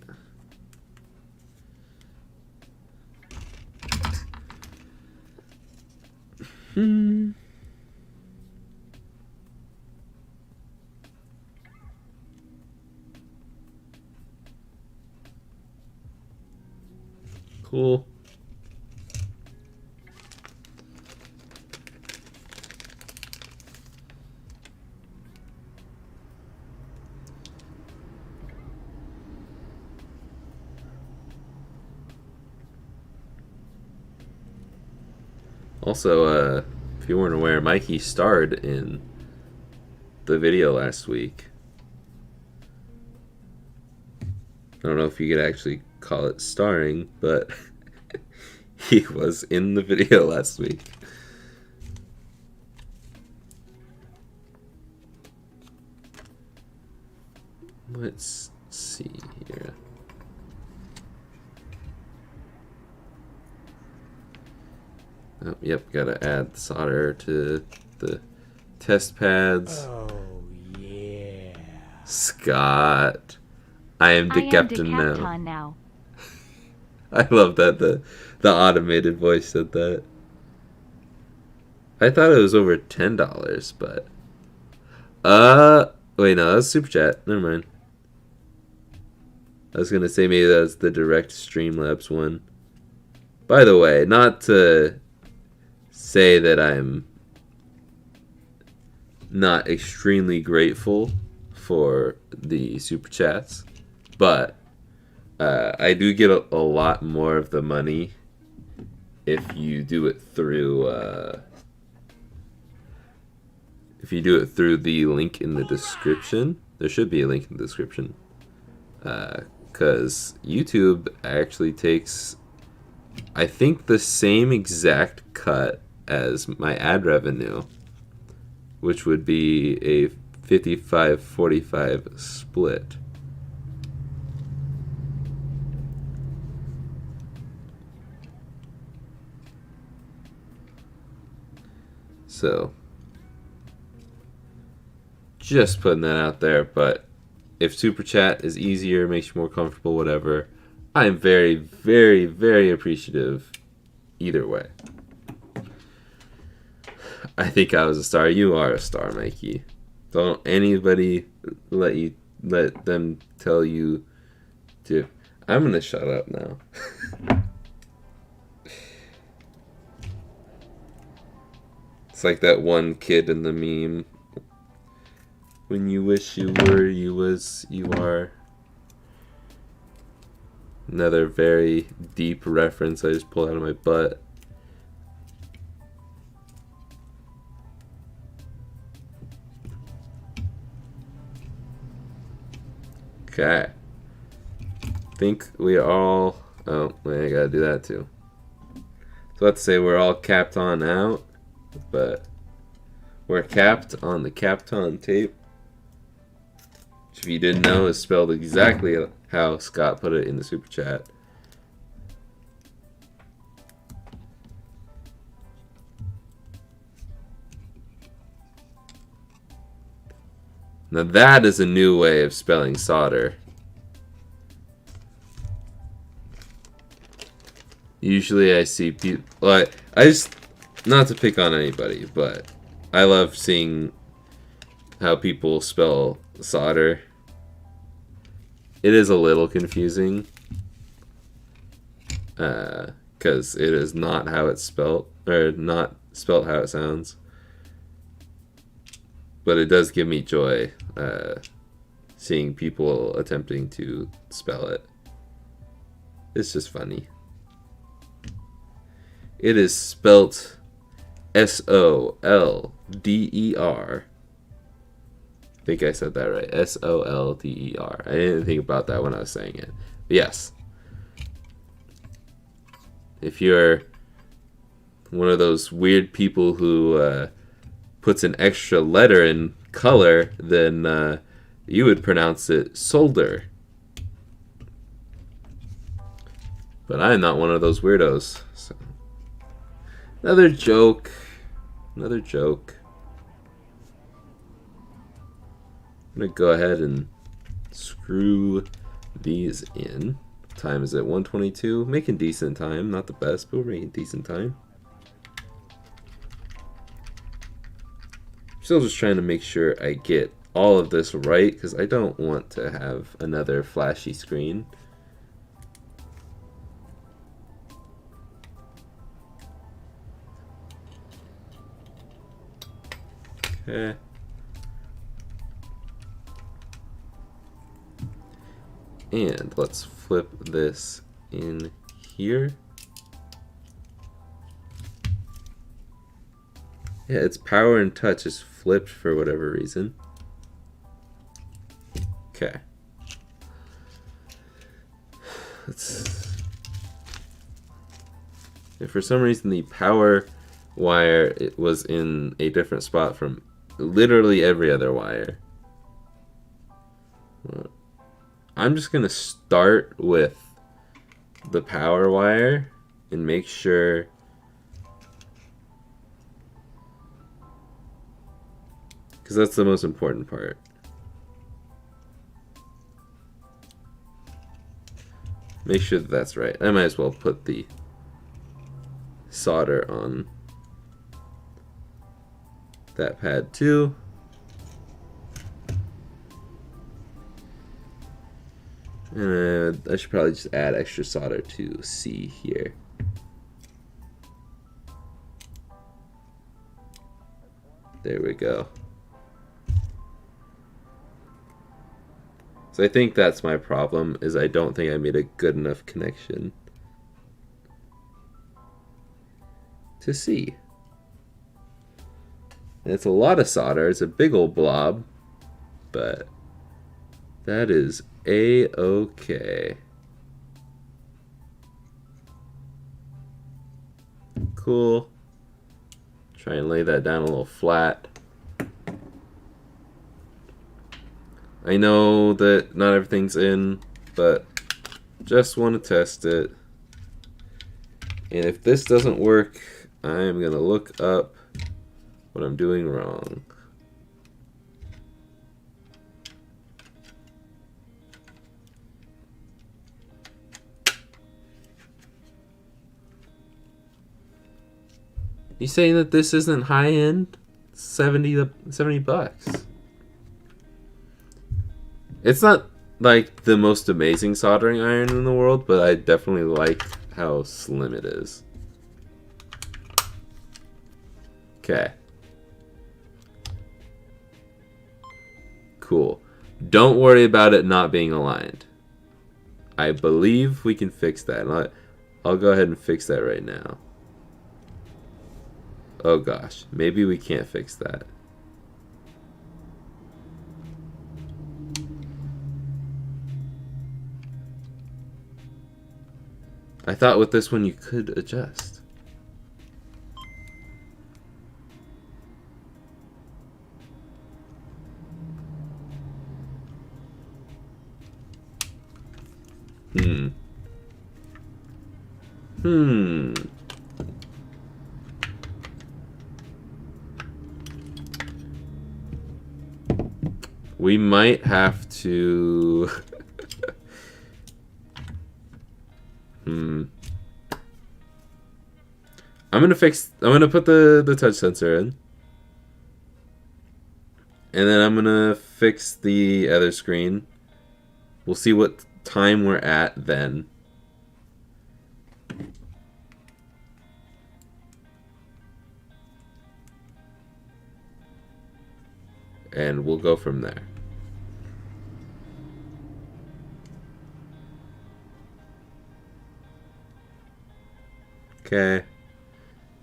Cool. Also, if you weren't aware, Mikey starred in the video last week. I don't know if you could actually call it starring, but he was in the video last week. Let's see here. Oh, yep, gotta add solder to the test pads. Oh, yeah. Scott, I am the captain now. now. I love that the automated voice said that. I thought it was over $10, but wait, no, that's Super Chat. Never mind. I was gonna say maybe that's the direct Streamlabs one. By the way, not to say that I'm not extremely grateful for the Super Chats, but I do get a lot more of the money if you do it through the link in the description. There should be a link in the description. Because YouTube actually takes, I think, the same exact cut as my ad revenue, which would be a 55-45 split. So, just putting that out there, but if Super Chat is easier, makes you more comfortable, whatever, I am very, very, very appreciative either way. I think I was a star. You are a star, Mikey. Don't anybody let them tell you to. I'm gonna shut up now. It's like that one kid in the meme When you wish you were, you was, you are. Another very deep reference I just pulled out of my butt. Okay. Think we all... Oh, wait, I gotta do that too. So let's say we're all capped on out, but we're capped on the capped on tape. Which, if you didn't know, is spelled exactly how Scott put it in the super chat. Now that is a new way of spelling solder. Usually I see people, like, I just, not to pick on anybody, but I love seeing how people spell solder. It is a little confusing, because it is not how it's spelled, or not spelled how it sounds. But it does give me joy seeing people attempting to spell it. It's just funny. It is spelt S-O-L-D-E-R. I think I said that right. S-O-L-D-E-R. I didn't think about that when I was saying it. But yes. If you're one of those weird people who puts an extra letter in color, then you would pronounce it solder. But I'm not one of those weirdos. So. Another joke. Another joke. I'm going to go ahead and screw these in. What time is it? 1:22. Making decent time. Not the best, but we're making decent time. Still just trying to make sure I get all of this right, because I don't want to have another flashy screen. Okay. And let's flip this in here. Yeah, its power and touch is flipped for whatever reason. Okay. If for some reason the power wire was in a different spot from literally every other wire, I'm just going to start with the power wire and make sure because that's the most important part. Make sure that that's right. I might as well put the solder on that pad too. And I should probably just add extra solder to C here. There we go. So I think that's my problem, is I don't think I made a good enough connection to C. And it's a lot of solder, it's a big old blob, but that is A-okay. Cool. Try and lay that down a little flat. I know that not everything's in, but just want to test it. And if this doesn't work, I'm going to look up what I'm doing wrong. You saying that this isn't high end? 70 bucks. It's not like the most amazing soldering iron in the world, but I definitely like how slim it is. Okay. Cool. Don't worry about it not being aligned. I believe we can fix that. I'll go ahead and fix that right now. Oh gosh, maybe we can't fix that. I thought with this one you could adjust. We might have to... I'm gonna put the touch sensor in. And then I'm gonna fix the other screen. We'll see what time we're at then. And we'll go from there. Okay.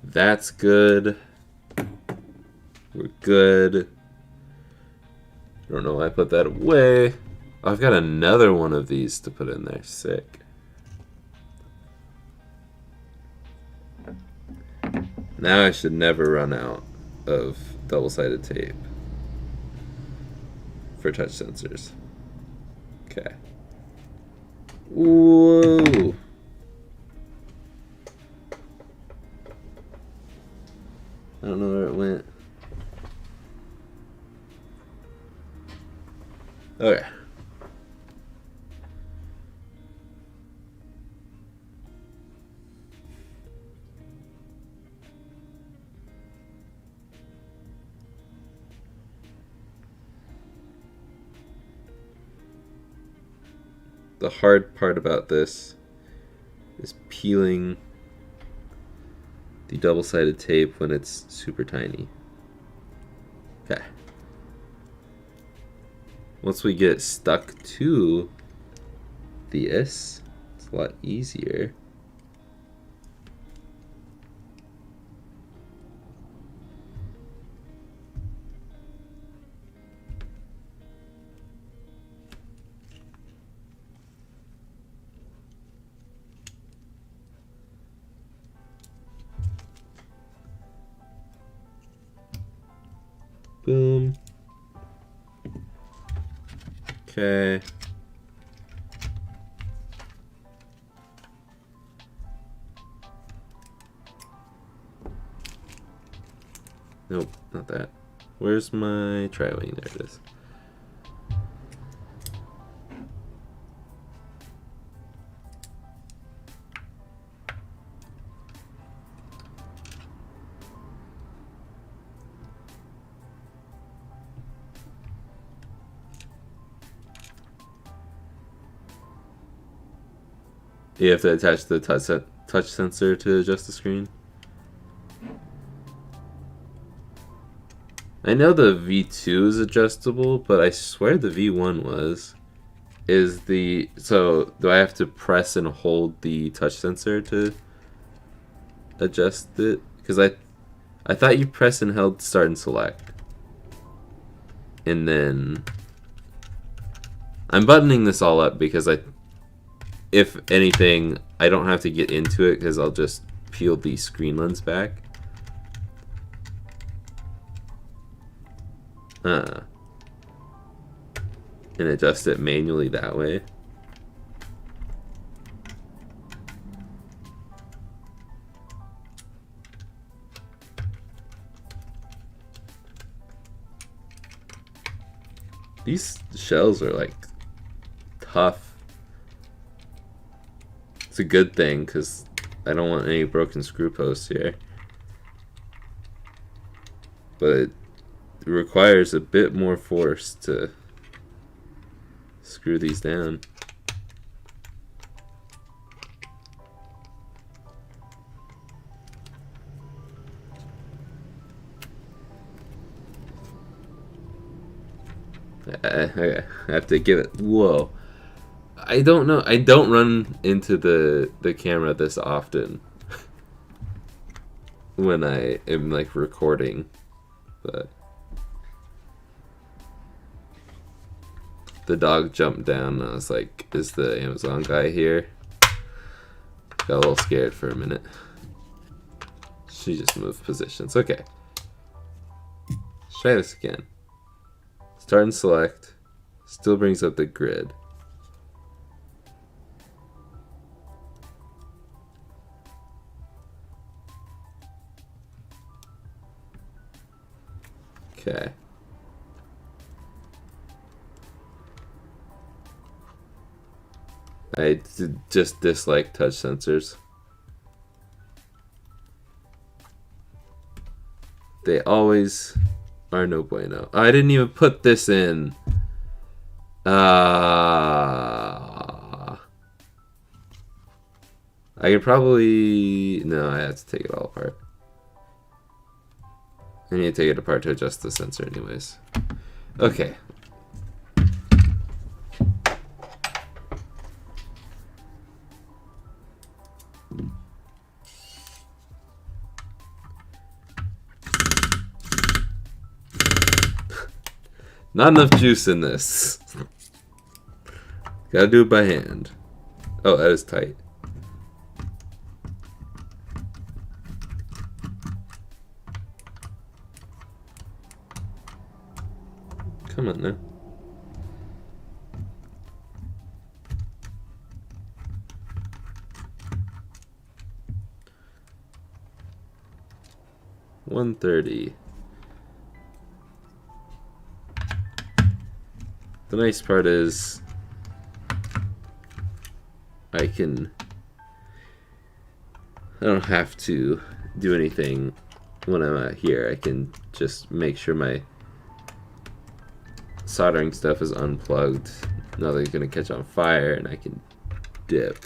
That's good. We're good. I don't know why I put that away. Oh, I've got another one of these to put in there. Sick. Now I should never run out of double-sided tape for touch sensors. Okay. Whoa. I don't know where it went. Okay. The hard part about this is peeling the double-sided tape when it's super tiny. Okay. Once we get stuck to this, it's a lot easier. Boom. Okay. Nope, not that. Where's my tri-wing? There it is. You have to attach the touch sensor to adjust the screen. I know the V2 is adjustable, but I swear the V1 was. So do I have to press and hold the touch sensor to adjust it? Because I thought you press and held start and select. And then I'm buttoning this all up because if anything, I don't have to get into it because I'll just peel the screen lens back. And adjust it manually that way. These shells are like tough. It's a good thing because I don't want any broken screw posts here. But it requires a bit more force to screw these down. Okay. I have to give it. Whoa. I don't know. I don't run into the camera this often when I am like recording, but the dog jumped down and I was like, is the Amazon guy here? Got a little scared for a minute. She just moved positions. Okay. Let's try this again. Start and select. Still brings up the grid. Okay. I just dislike touch sensors. They always are no bueno. I didn't even put this in. I could probably... No, I have to take it all apart. I need to take it apart to adjust the sensor anyways. Okay. Not enough juice in this. Gotta do it by hand. Oh, that is tight. Come on now. $130. The nice part is I don't have to do anything when I'm out here. I can just make sure my soldering stuff is unplugged. Nothing's gonna catch on fire, and I can dip.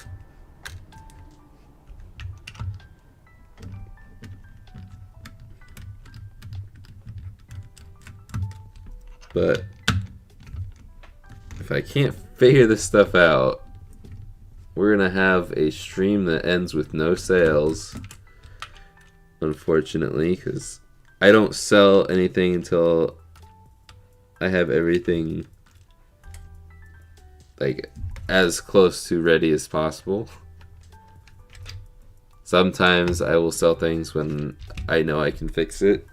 But if I can't figure this stuff out, we're gonna have a stream that ends with no sales, unfortunately, because I don't sell anything until I have everything like as close to ready as possible. Sometimes I will sell things when I know I can fix it,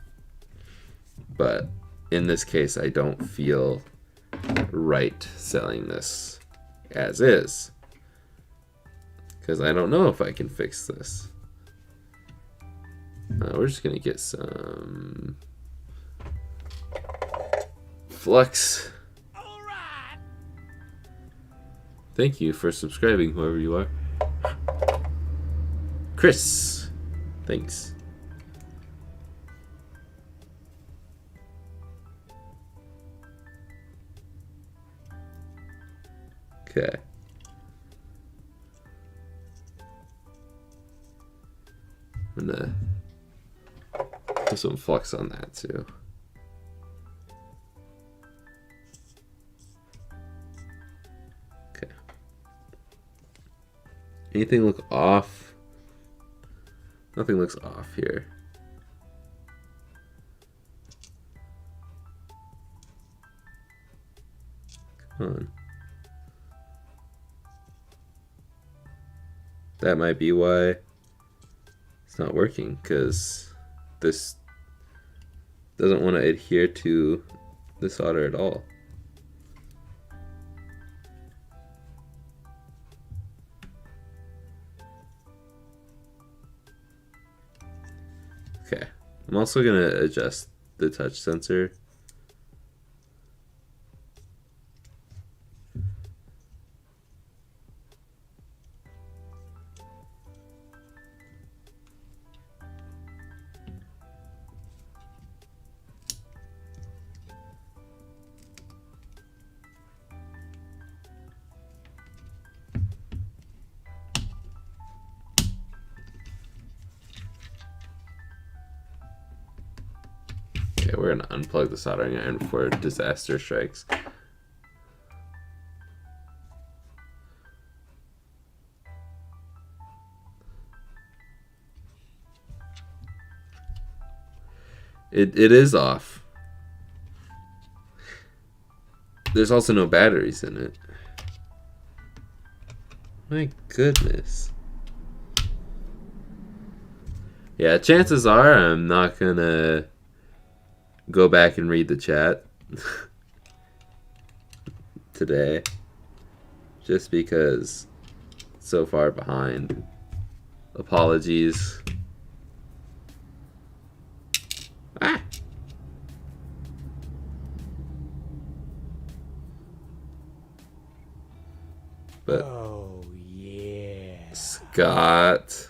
but in this case I don't feel right selling this as is, because I don't know if I can fix this. We're just gonna get some flux. All right. Thank you for subscribing, whoever you are. Chris, thanks. Okay. I'm gonna put some flux on that too. Okay. Anything look off? Nothing looks off here. Come on. That might be why it's not working, because this doesn't want to adhere to the solder at all. Okay, I'm also going to adjust the touch sensor. Okay, we're gonna unplug the soldering iron before disaster strikes. It is off. There's also no batteries in it. My goodness. Yeah, chances are I'm not gonna go back and read the chat today. Just because it's so far behind. Apologies. Ah! But Oh, yeah. Scott.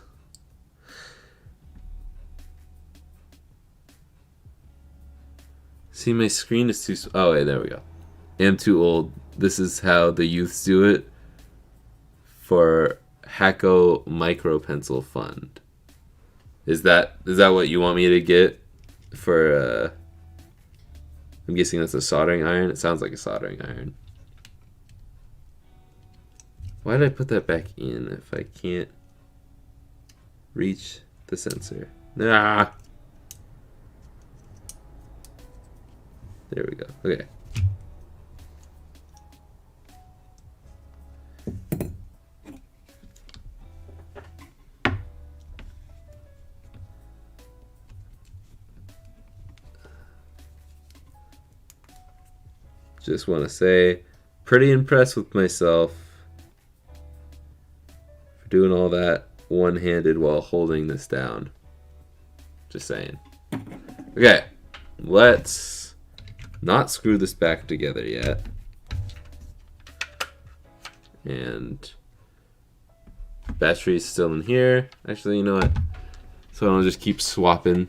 See, my screen is too... Oh, wait, there we go. Am too old. This is how the youths do it for Hacko Micro Pencil Fund. Is that what you want me to get for... I'm guessing that's a soldering iron? It sounds like a soldering iron. Why did I put that back in if I can't reach the sensor? Ah! There we go. Okay. Just want to say, pretty impressed with myself for doing all that one-handed while holding this down. Just saying. Okay, let's not screw this back together yet. And battery's still in here. Actually, you know what? So I'll just keep swapping.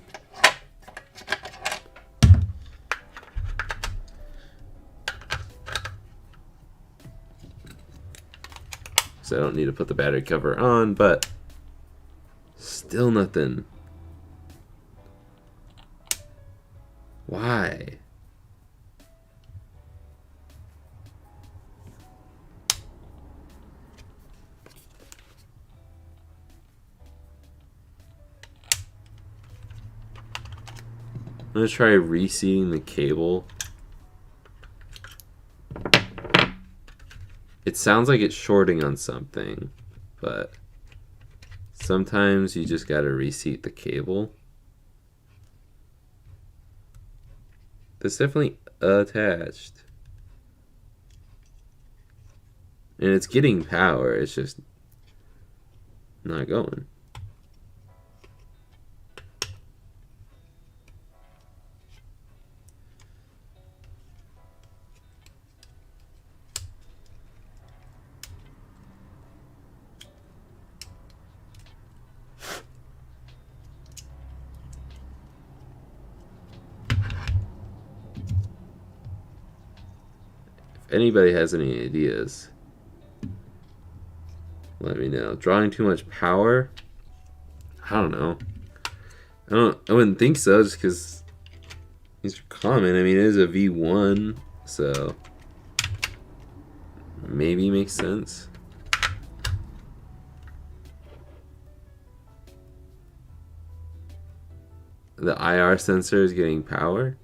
So I don't need to put the battery cover on, but still nothing. Why? I'm gonna try reseating the cable. It sounds like it's shorting on something, but sometimes you just gotta reseat the cable. That's definitely attached. And it's getting power, it's just not going. If anybody has any ideas, let me know. Drawing too much power? I don't know. I wouldn't think so, just because these are common. I mean, it is a V1, so maybe makes sense. The IR sensor is getting power.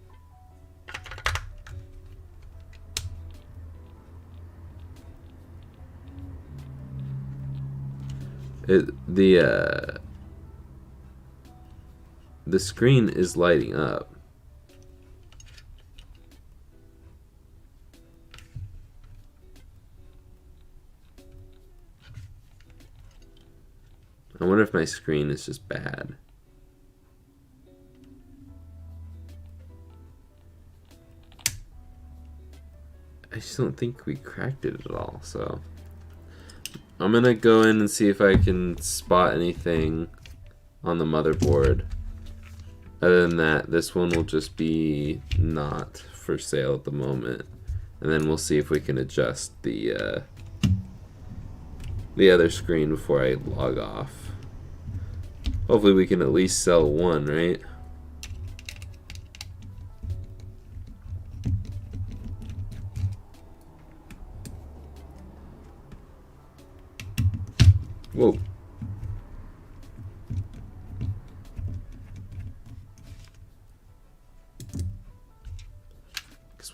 The screen is lighting up. I wonder if my screen is just bad. I just don't think we cracked it at all, so I'm gonna go in and see if I can spot anything on the motherboard. Other than that, this one will just be not for sale at the moment, and then we'll see if we can adjust the other screen before I log off. Hopefully we can at least sell one, right? Whoa.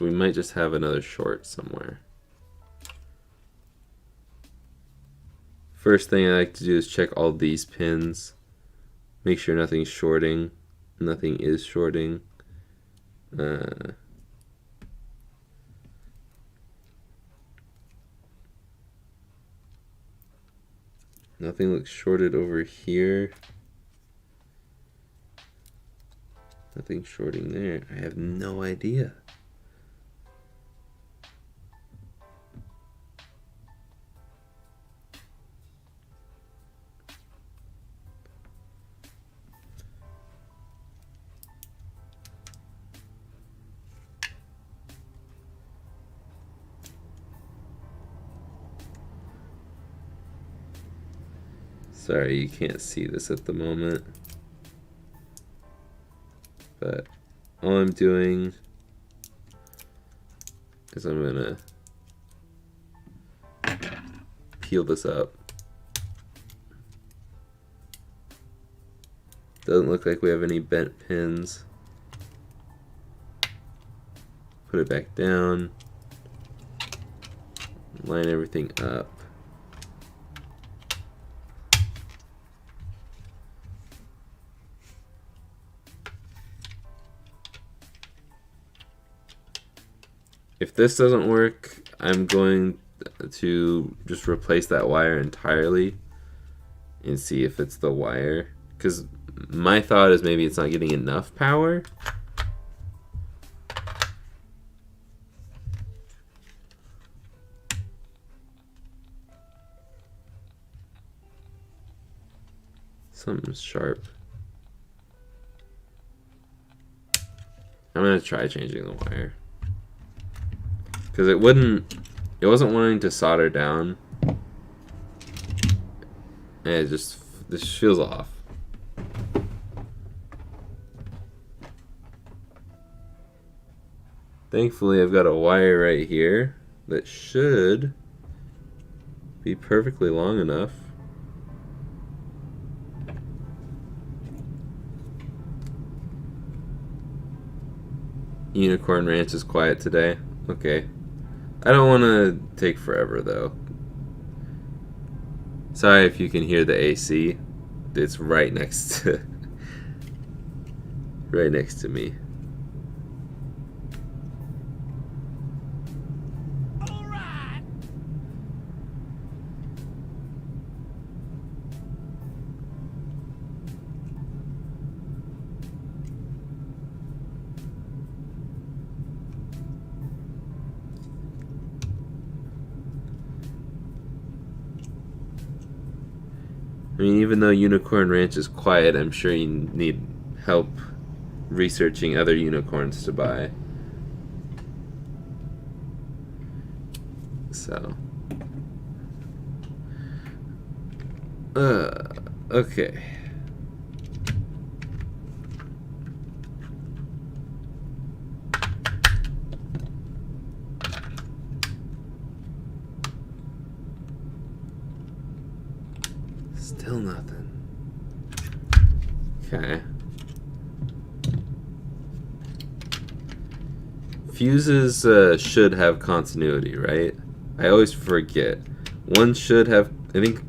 So we might just have another short somewhere. First thing I like to do is check all these pins. Make sure nothing's shorting. Nothing is shorting. Nothing looks shorted over here. Nothing shorting there. I have no idea. Sorry, you can't see this at the moment. But all I'm doing is I'm gonna peel this up. Doesn't look like we have any bent pins. Put it back down. Line everything up. If this doesn't work, I'm going to just replace that wire entirely and see if it's the wire. Because my thought is maybe it's not getting enough power. Something's sharp. I'm going to try changing the wire. Because it wasn't wanting to solder down. And this feels off. Thankfully, I've got a wire right here that should be perfectly long enough. Unicorn Ranch is quiet today. Okay. I don't want to take forever though. Sorry if you can hear the AC. It's right next to me. All right. I mean, even though Unicorn Ranch is quiet, I'm sure you need help researching other unicorns to buy. So. Okay. Still nothing. Okay. Fuses should have continuity, right? I always forget. One should have, I think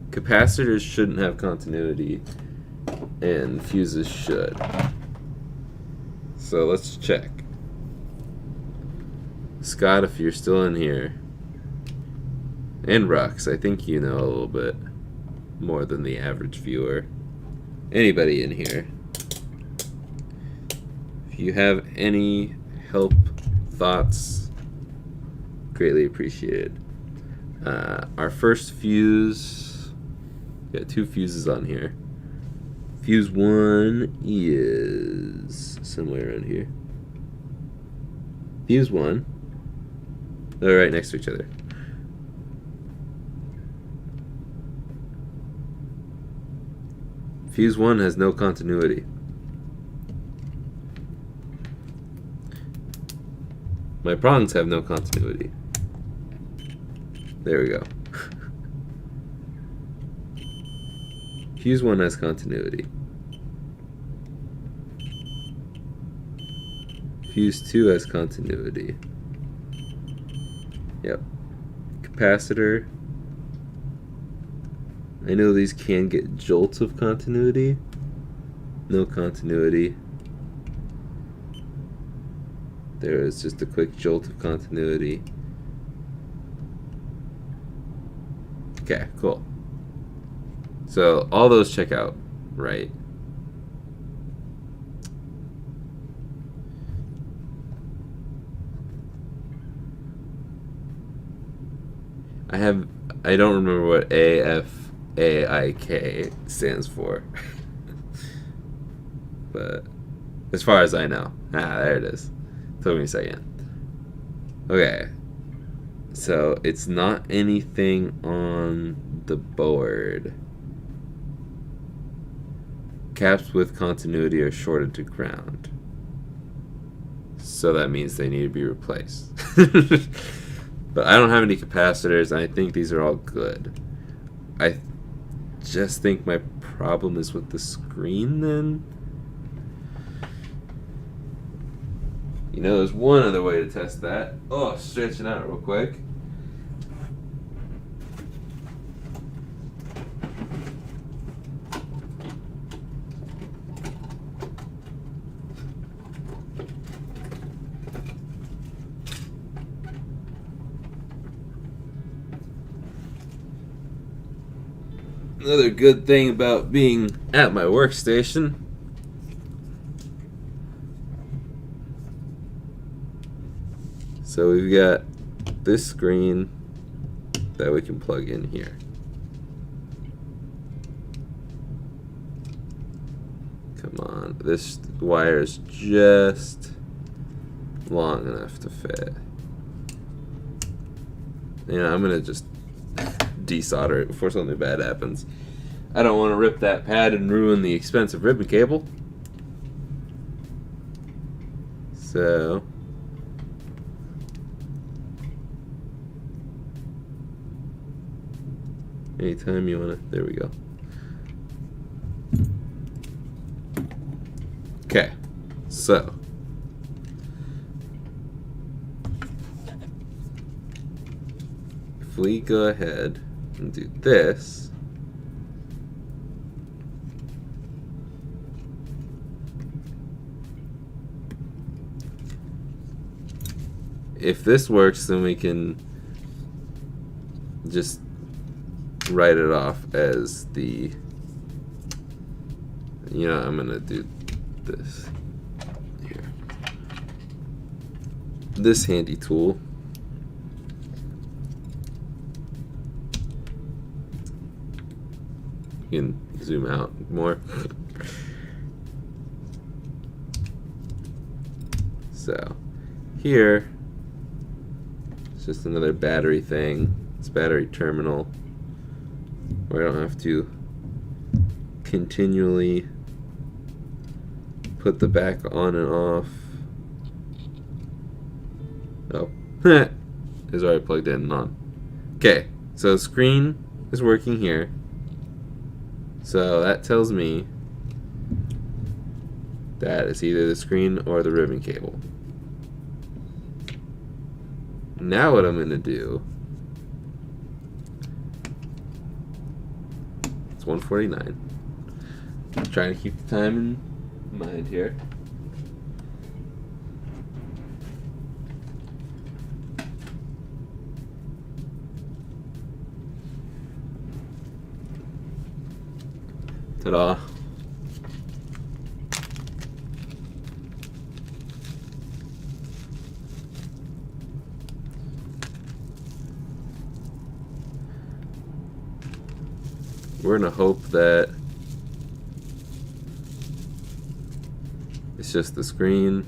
capacitors shouldn't have continuity and fuses should. So let's check. Scott, if you're still in here. And Rux, I think you know a little bit more than the average viewer. Anybody in here. If you have any help, thoughts, greatly appreciated. Our first fuse, we got 2 fuses on here. Fuse 1 is somewhere around here. Fuse 1, they're right next to each other. Fuse 1 has no continuity. My prongs have no continuity. There we go. Fuse 1 has continuity. Fuse 2 has continuity. Yep. Capacitor. I know these can get jolts of continuity. No continuity. There is just a quick jolt of continuity. Okay, cool. So all those check out, right? I don't remember what AFFLIATE stands for. But as far as I know. There it is. Took me a second. Okay. So it's not anything on the board. Caps with continuity are shorted to ground. So that means they need to be replaced. But I don't have any capacitors, and I think these are all good. I just think my problem is with the screen then. You know, there's one other way to test that. Oh, stretching out real quick. Another good thing about being at my workstation. So we've got this screen that we can plug in here. Come on, this wire is just long enough to fit. I'm gonna just desolder it before something bad happens. I don't want to rip that pad and ruin the expensive ribbon cable. So anytime you want to, there we go. Okay, so if we go ahead and do this, if this works, then we can just write it off as the, I'm gonna do this here. This handy tool. You can zoom out more. So here, it's just another battery thing. It's battery terminal where I don't have to continually put the back on and off. Oh, it's already plugged in and on. Okay, so the screen is working here. So that tells me that it's either the screen or the ribbon cable. Now what I'm going to do, it's 1:49. I'm trying to keep the time in mind here. Ta-da. We're gonna hope that it's just the screen.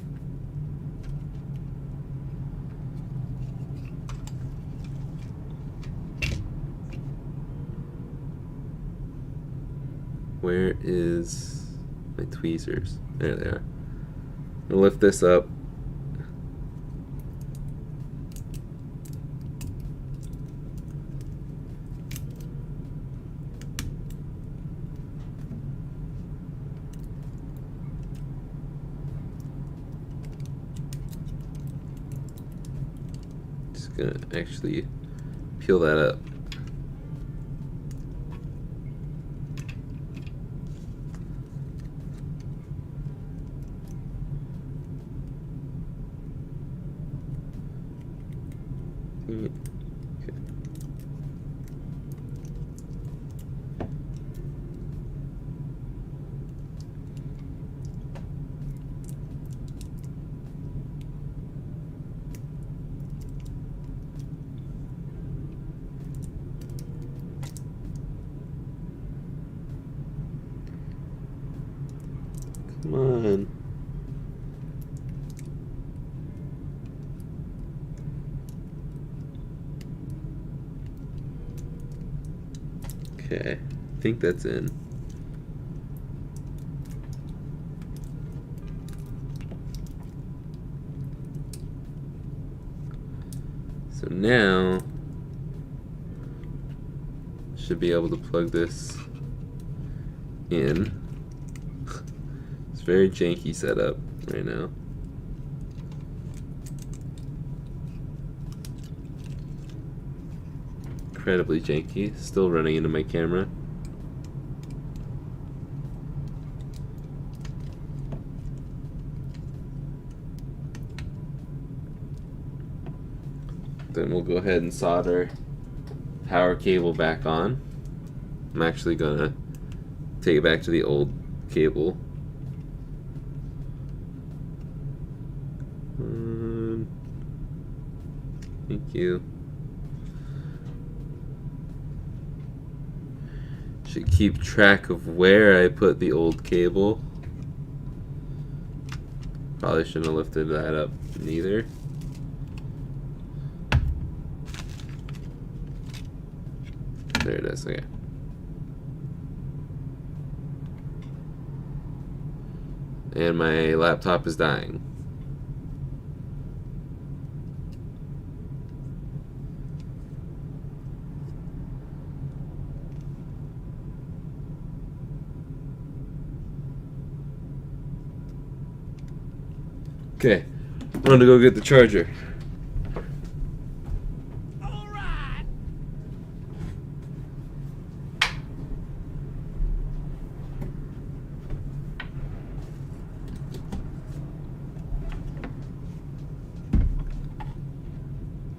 Where is my tweezers? There they are. I'm gonna lift this up. gonna actually peel that up. Okay. Come on. Okay, I think that's in. So now, should be able to plug this in. It's very janky setup right now. Incredibly janky. Still running into my camera. Then we'll go ahead and solder power cable back on. I'm actually gonna take it back to the old cable. Thank you. Should keep track of where I put the old cable. Probably shouldn't have lifted that up neither. There it is, okay. And my laptop is dying. Okay, I'm gonna go get the charger. All right.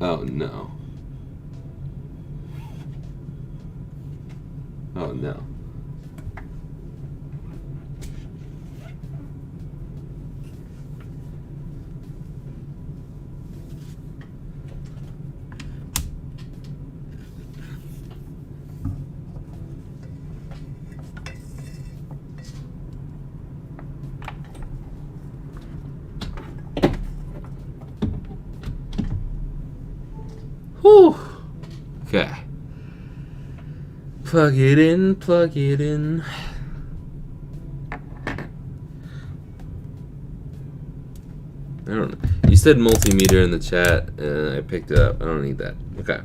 Oh no. Oh no. Whew. Okay. Plug it in, plug it in. I don't know. You said multimeter in the chat, and I picked it up. I don't need that. Okay.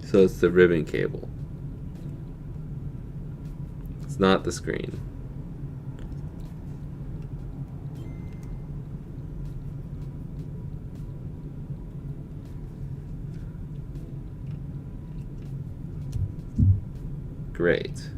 So it's the ribbon cable. It's not the screen. Great.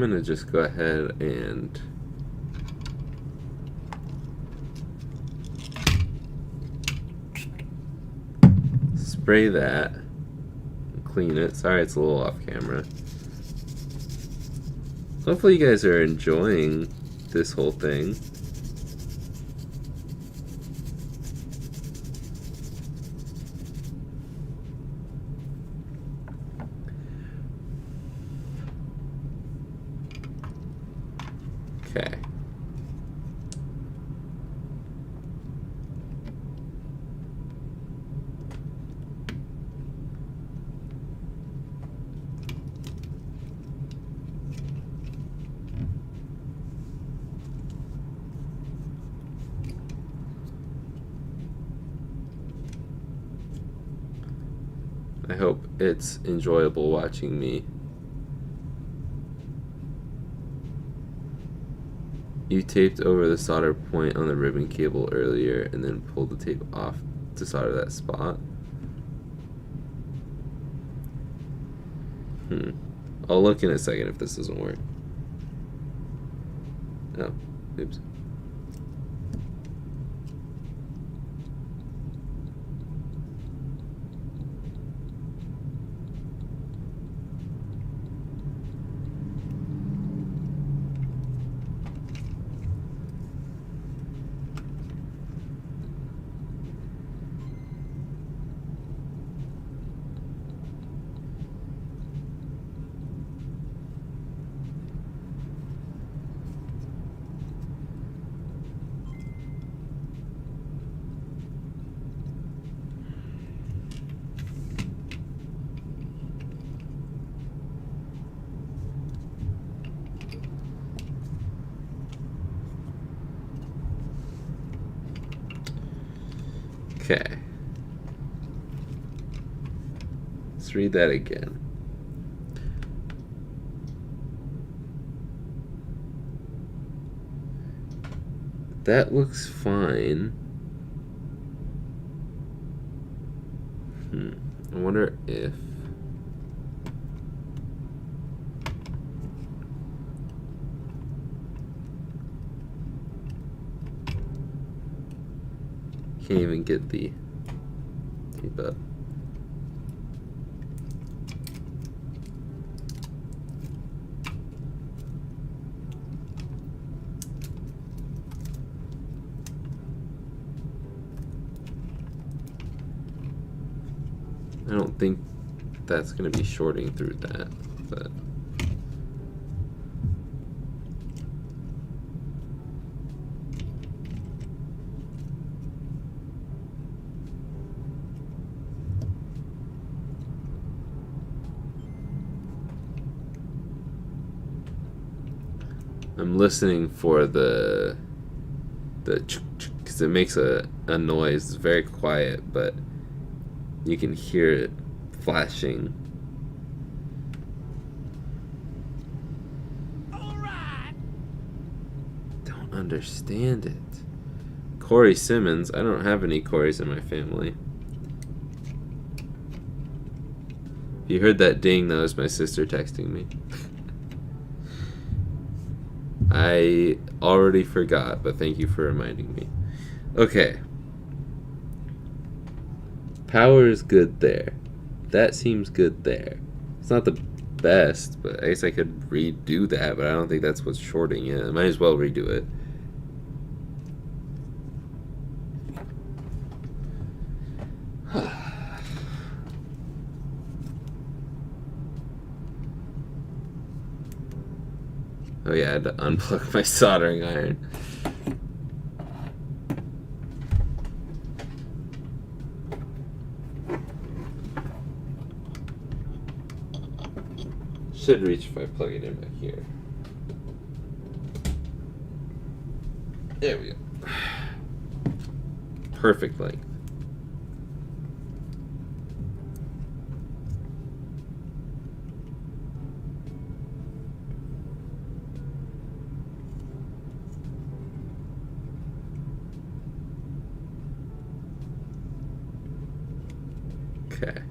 I'm gonna just go ahead and spray that and clean it. Sorry it's a little off camera. Hopefully you guys are enjoying this whole thing. Okay. I hope it's enjoyable watching me. You taped over the solder point on the ribbon cable earlier and then pulled the tape off to solder that spot. I'll look in a second if this doesn't work. Oh, oops. Okay. Let's read that again. That looks fine. I wonder if can't even get the tape up. I don't think that's going to be shorting through that, but I'm listening for the because it makes a noise. It's very quiet, but you can hear it flashing. All right. Don't understand it. Corey Simmons. I don't have any Corys in my family. If you heard that ding, that was my sister texting me. I already forgot, but thank you for reminding me. Okay. Power is good there. That seems good there. It's not the best, but I guess I could redo that, but I don't think that's what's shorting it. I might as well redo it. Oh yeah, I had to unplug my soldering iron. Should reach if I plug it in back here. There we go. Perfect length. Okay.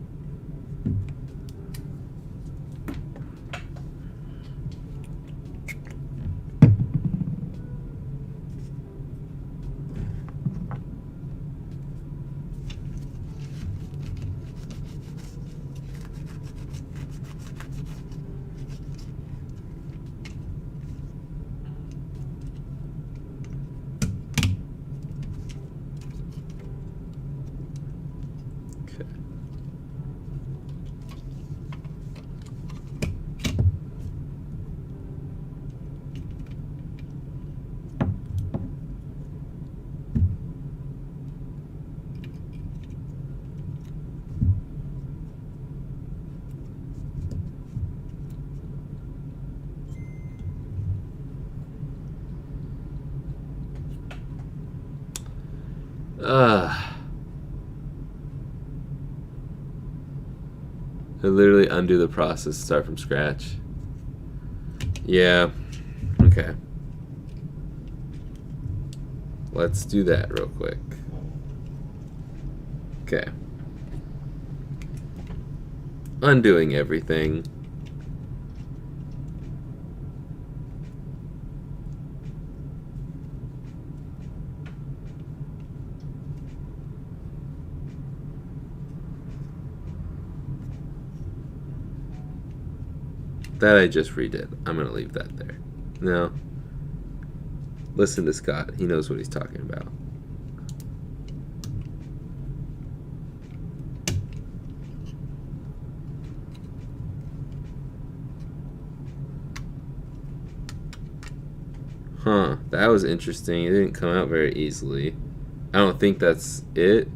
I literally undo the process, start from scratch. Yeah. Okay. Let's do that real quick. Okay. Undoing everything. That I just redid. I'm going to leave that there. No. Listen to Scott. He knows what he's talking about. Huh. That was interesting. It didn't come out very easily. I don't think that's it.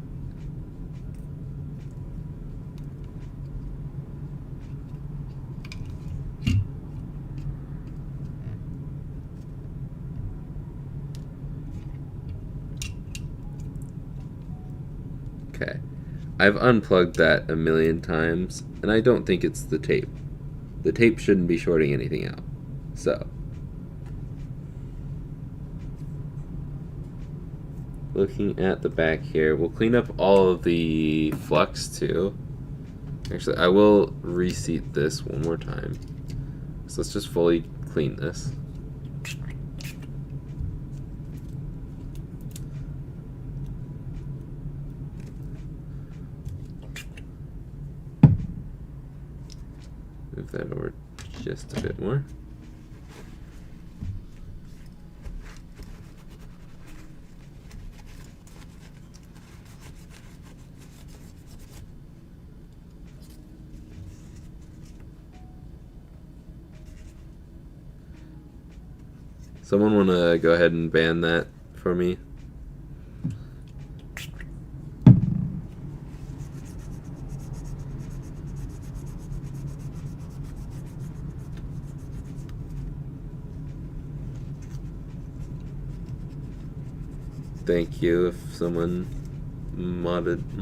Okay. I've unplugged that a million times, and I don't think it's the tape. The tape shouldn't be shorting anything out. So. Looking at the back here, we'll clean up all of the flux too. Actually, I will reseat this one more time. So let's just fully clean this. Move that over just a bit more. Someone want to go ahead and ban that for me? Thank you if someone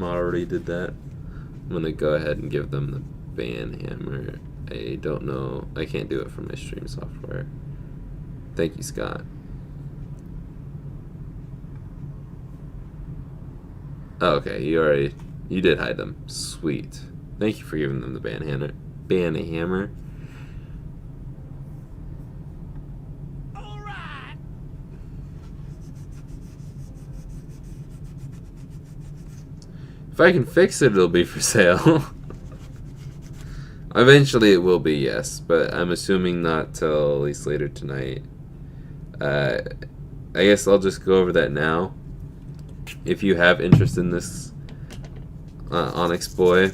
already did that. I'm going to go ahead and give them the ban hammer. I don't know. I can't do it from my stream software. Thank you, Scott. Oh, okay, you did hide them. Sweet. Thank you for giving them the ban hammer. All right. If I can fix it, it'll be for sale. Eventually it will be, yes, but I'm assuming not till at least later tonight. I guess I'll just go over that now. If you have interest in this Onyx Boy,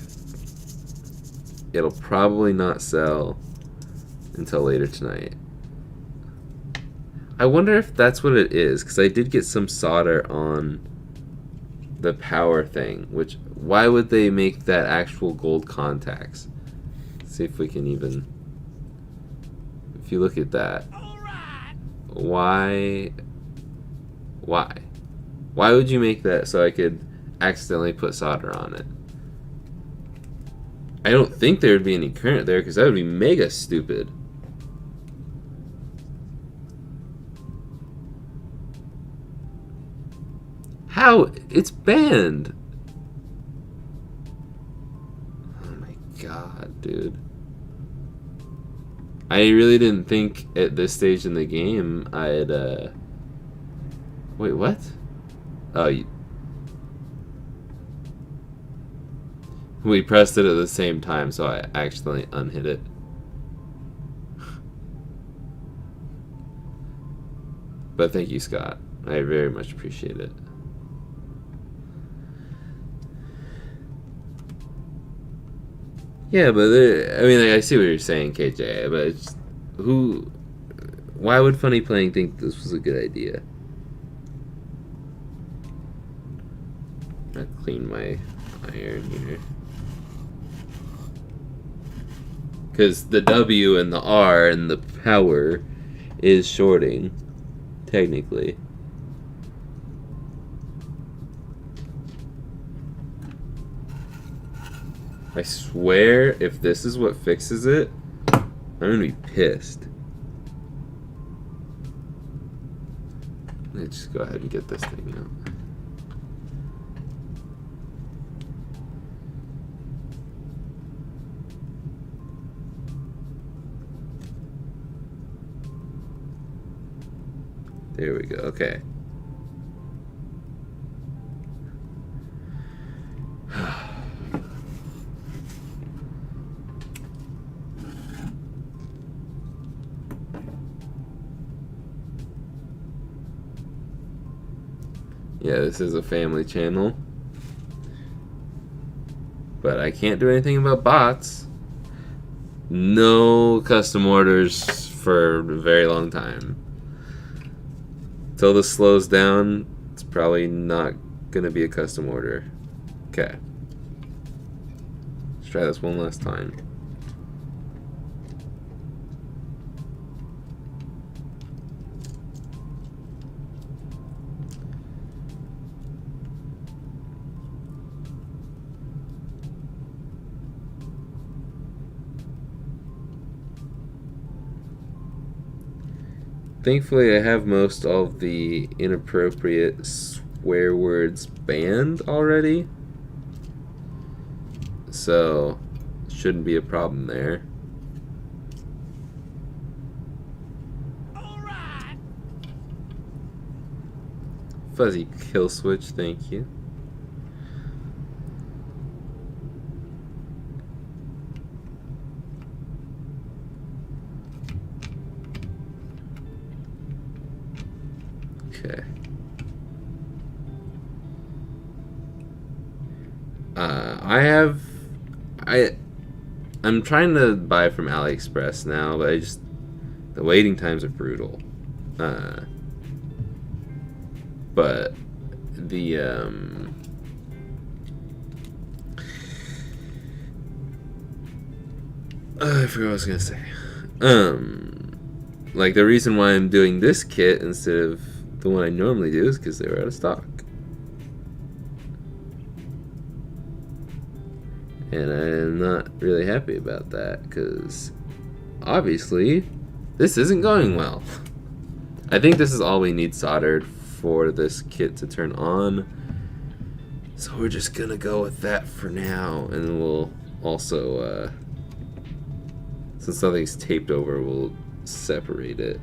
it'll probably not sell until later tonight. I wonder if that's what it is, because I did get some solder on the power thing, which, why would they make that actual gold contacts? Let's see if we can even, if you look at that. Why would you make that so I could accidentally put solder on it? I don't think there would be any current there, because that would be mega stupid. How? It's banned. Oh my god, dude. I really didn't think at this stage in the game I'd, Wait, what? Oh, we pressed it at the same time, so I accidentally unhit it. But thank you, Scott. I very much appreciate it. Yeah, but I mean, like, I see what you're saying, KJ, but it's, why would Funny Playing think this was a good idea? I'll clean my iron here. Because the W and the R and the power is shorting, technically. I swear, if this is what fixes it, I'm gonna be pissed. Let's just go ahead and get this thing out. There we go. Okay. Yeah, this is a family channel. But I can't do anything about bots. No custom orders for a very long time. Until this slows down, it's probably not gonna be a custom order. Okay. Let's try this one last time. Thankfully, I have most of the inappropriate swear words banned already, so shouldn't be a problem there. All right. Fuzzy kill switch, thank you. Okay. I'm trying to buy from AliExpress now, but the waiting times are brutal. But the I forgot what I was gonna say. Like the reason why I'm doing this kit instead of the one I normally do is because they were out of stock. And I'm not really happy about that because obviously this isn't going well. I think this is all we need soldered for this kit to turn on. So we're just gonna go with that for now, and we'll also, since something's taped over, we'll separate it.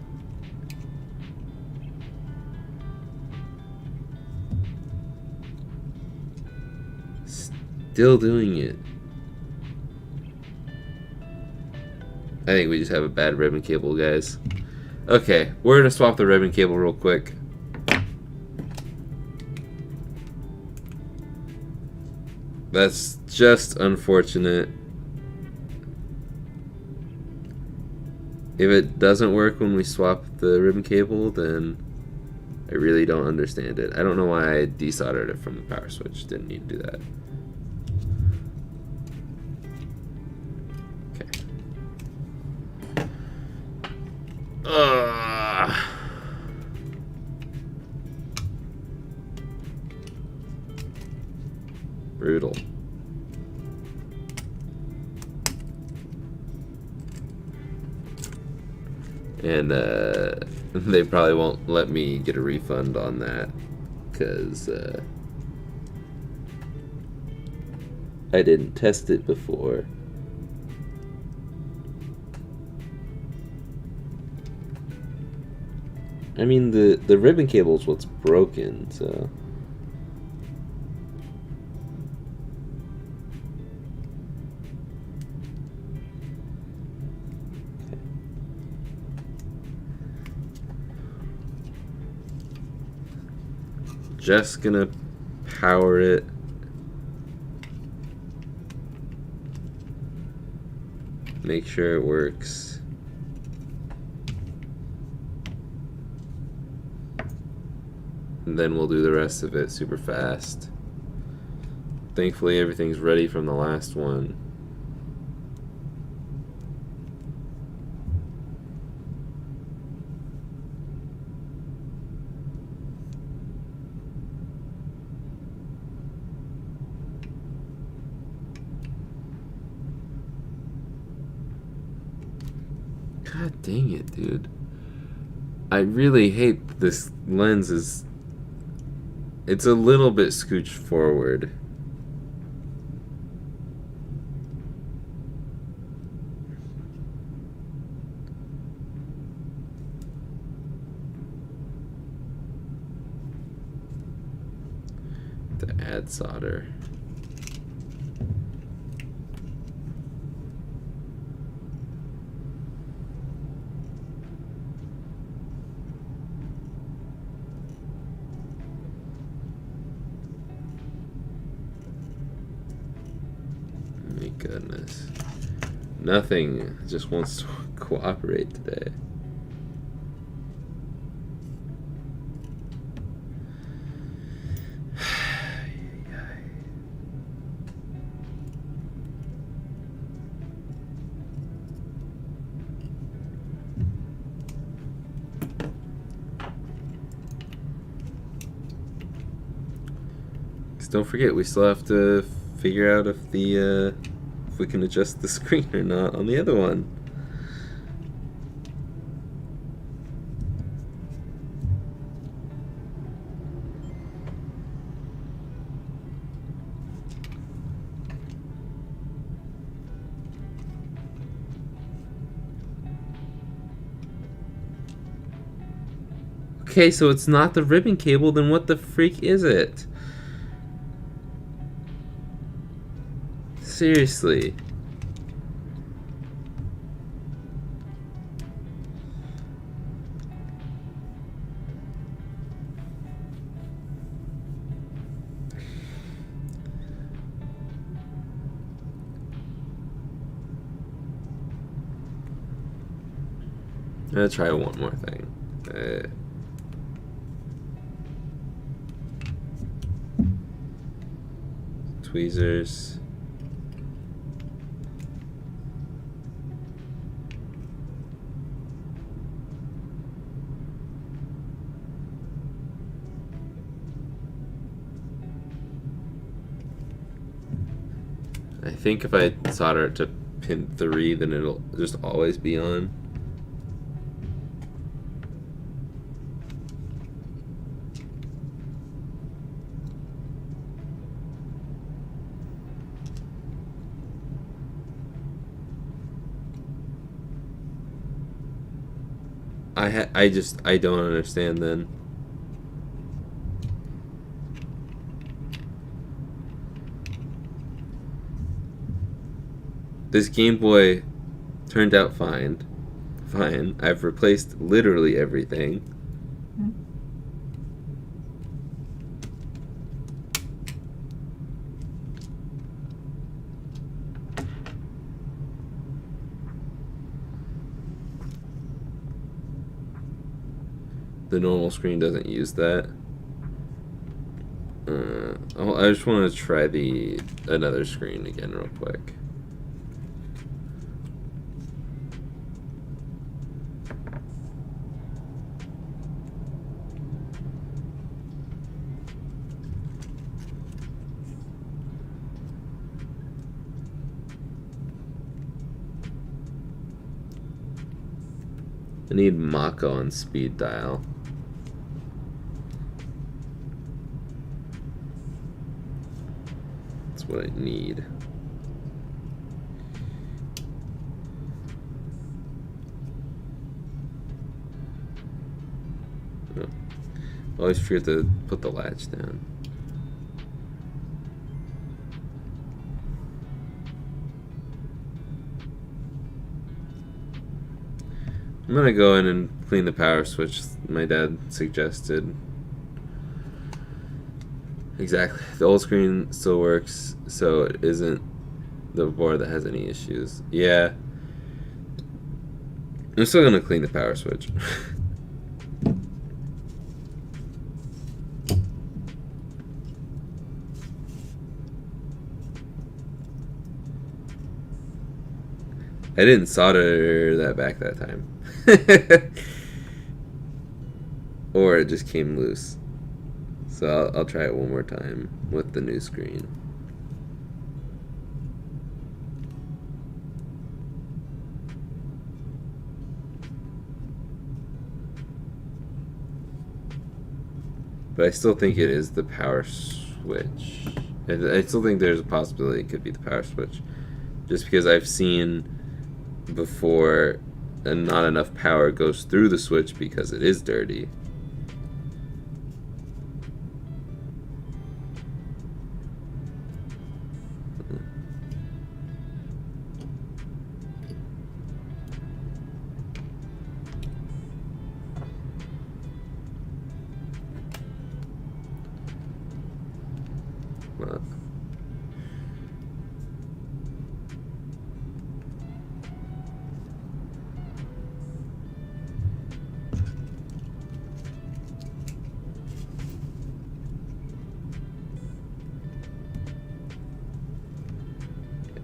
Still doing it. I think we just have a bad ribbon cable, guys. Okay, we're gonna swap the ribbon cable real quick. That's just unfortunate. If it doesn't work when we swap the ribbon cable, then I really don't understand it. I don't know why I desoldered it from the power switch. Didn't need to do that. Brutal. And they probably won't let me get a refund on that because I didn't test it before. I mean, the ribbon cable is what's broken, so. Just gonna power it. Make sure it works. And then we'll do the rest of it super fast. Thankfully, everything's ready from the last one. God dang it, dude. I really hate this lens it's a little bit scooched forward. To add solder. My goodness. Nothing just wants to cooperate today. Don't forget, we still have to figure out if if we can adjust the screen or not on the other one. Okay, so it's not the ribbon cable, then what the freak is it? Seriously. I'm gonna try one more thing. Tweezers. I think if I solder it to pin 3, then it'll just always be on. I don't understand then. This Game Boy turned out fine. I've replaced literally everything. The normal screen doesn't use that. I just want to try another screen again real quick. I need Mako on speed dial. That's what I need. Oh. Always forget to put the latch down. I'm gonna go in and clean the power switch my dad suggested. Exactly. The old screen still works, so it isn't the board that has any issues. Yeah. I'm still gonna clean the power switch. I didn't solder that back that time. Or it just came loose. So I'll try it one more time with the new screen. But I still think it is the power switch. I still think there's a possibility it could be the power switch. Just because I've seen before and not enough power goes through the switch because it is dirty.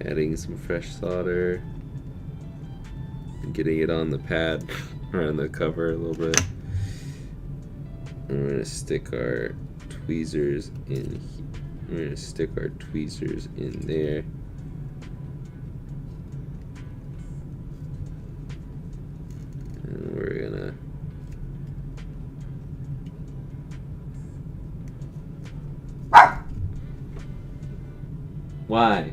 Adding some fresh solder and getting it on the pad or on the cover a little bit. And we're gonna stick our tweezers in. We're gonna stick our tweezers in there. And we're gonna Why?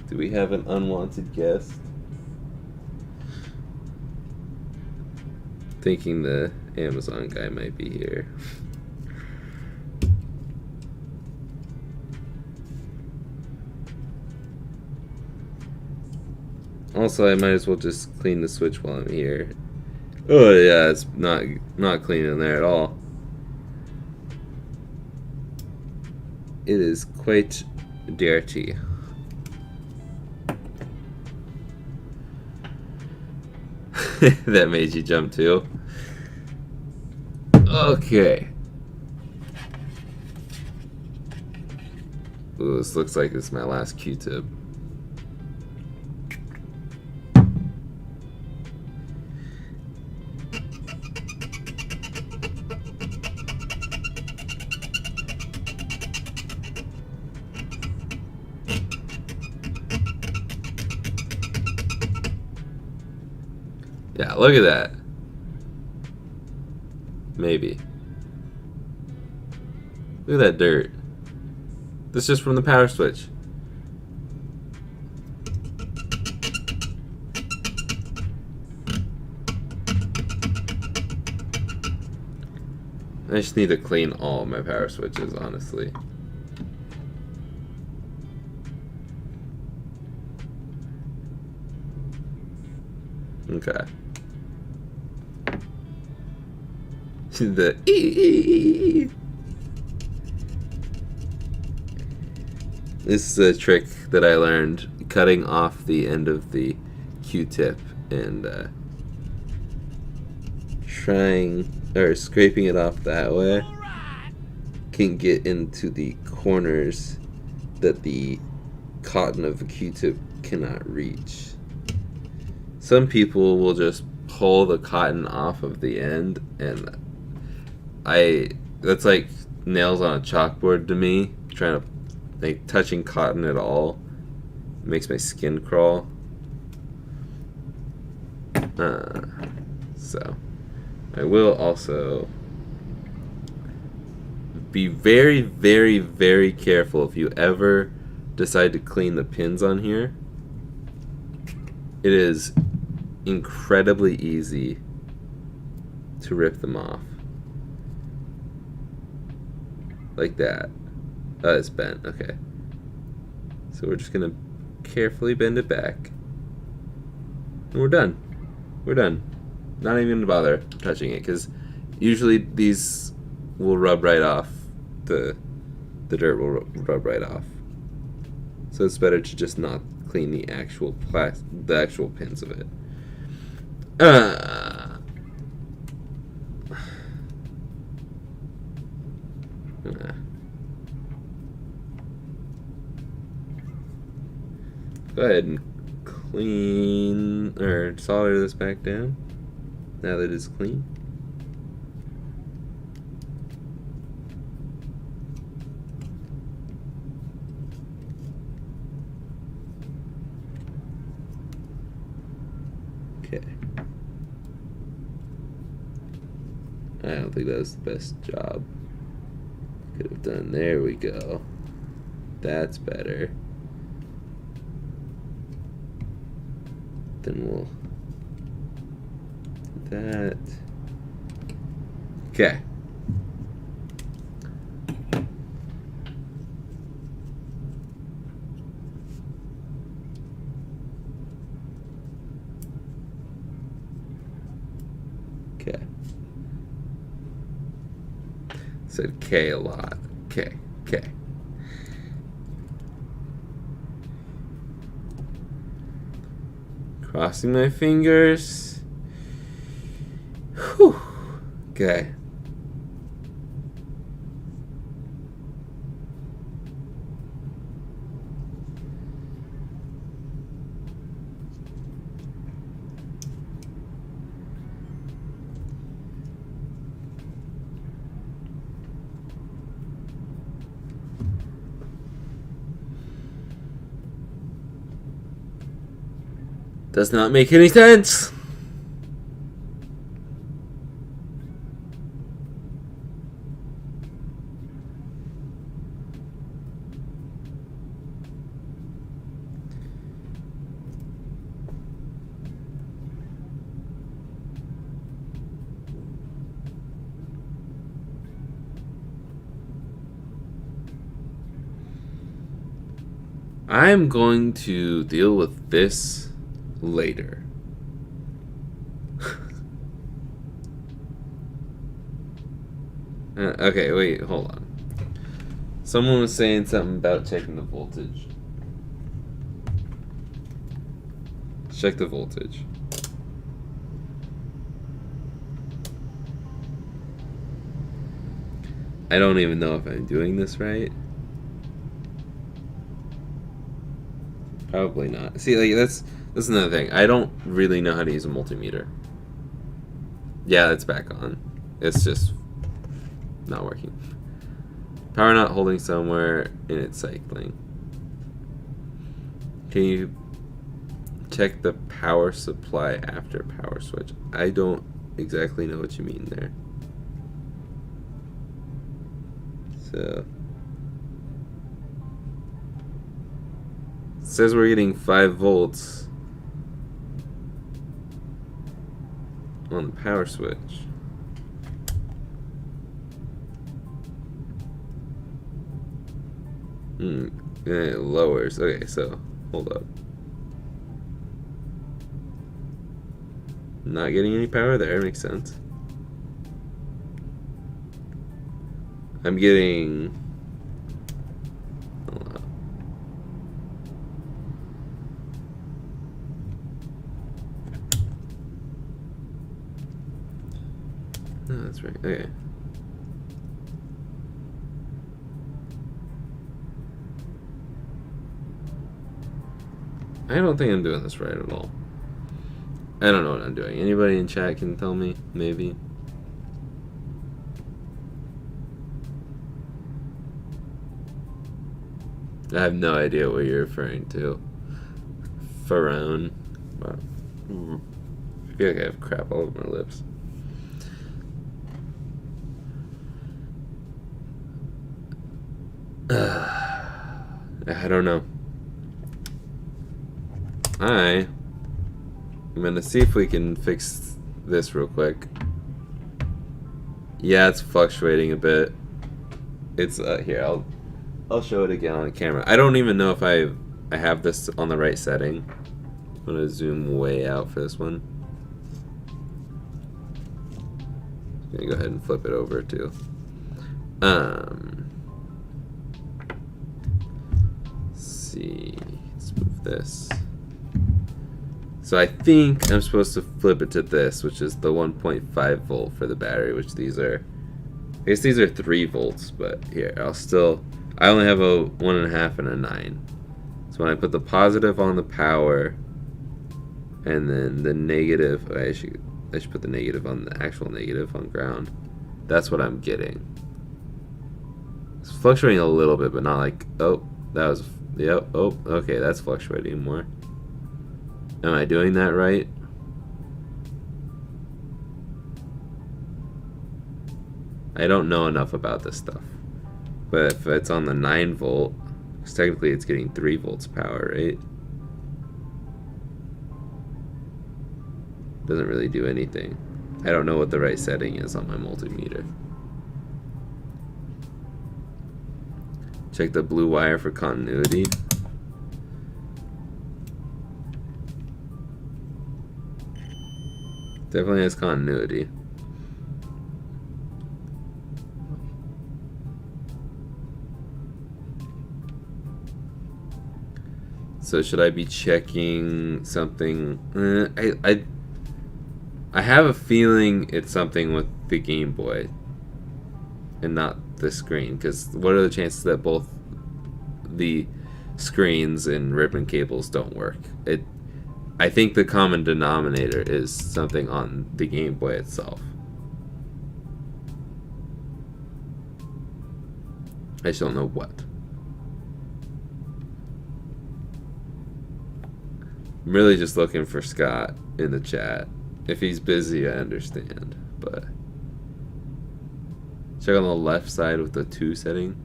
Do we have an unwanted guest? Thinking the Amazon guy might be here. Also, I might as well just clean the switch while I'm here. Oh yeah, it's not clean in there at all. It is quite dirty. That made you jump too. Okay. Ooh, this looks like it's my last Q-tip. Yeah, look at that. Maybe. Look at that dirt. This is just from the power switch. I just need to clean all my power switches, honestly. Okay. The This is a trick that I learned, cutting off the end of the Q-tip and scraping it off that way can get into the corners that the cotton of the Q-tip cannot reach. Some people will just pull the cotton off of the end, and that's like nails on a chalkboard to me. Trying to, like, touching cotton at all makes my skin crawl. So I will also be very, very, very careful if you ever decide to clean the pins on here. It is incredibly easy to rip them off. Like that. Oh, it's bent. Okay. So we're just gonna carefully bend it back. And we're done. We're done. Not even gonna bother touching it, because usually these will rub right off. The dirt will rub right off. So it's better to just not clean the actual pins of it. Go ahead and clean or solder this back down now that it's clean. Okay. I don't think that was the best job could have done. There we go. That's better. Then we'll do that. Okay. Okay. Said K a lot. K. K. Crossing my fingers. Whew. Okay. Does not make any sense. I'm going to deal with this later. Okay, wait, hold on. Someone was saying something about checking the voltage. Check the voltage. I don't even know if I'm doing this right. Probably not. See, like that's another thing. I don't really know how to use a multimeter. Yeah, it's back on. It's just not working. Power not holding somewhere and it's cycling. Can you check the power supply after power switch? I don't exactly know what you mean there. So it says we're getting 5 volts on the power switch. And it lowers. Okay, so hold up. Not getting any power there, makes sense. I'm getting. Hold up. No, that's right. Okay. I don't think I'm doing this right at all. I don't know what I'm doing. Anybody in chat can tell me? Maybe. I have no idea what you're referring to. Pharaoh. Wow. I feel like I have crap all over my lips. I don't know. I'm gonna see if we can fix this real quick. Yeah, it's fluctuating a bit. It's here. I'll show it again on the camera. I don't even know if I have this on the right setting. I'm gonna zoom way out for this one. I'm gonna go ahead and flip it over too. Let's see. Let's move this. So I think I'm supposed to flip it to this, which is the 1.5 volt for the battery, which these are, I guess these are 3 volts, but here, I only have a 1.5 and a 9. So when I put the positive on the power, and then the negative, I should put the negative on the actual negative on ground. That's what I'm getting. It's fluctuating a little bit, but not like, oh, that was, yep, oh, okay, that's fluctuating more. Am I doing that right? I don't know enough about this stuff. But if it's on the 9 volt, because technically it's getting 3 volts power, right? Doesn't really do anything. I don't know what the right setting is on my multimeter. Check the blue wire for continuity. Definitely has continuity. So should I be checking something? I have a feeling it's something with the Game Boy and not the screen, because what are the chances that both the screens and ribbon cables don't work? I think the common denominator is something on the Game Boy itself. I just don't know what. I'm really just looking for Scott in the chat. If he's busy, I understand, but check on the left side with the 2 setting.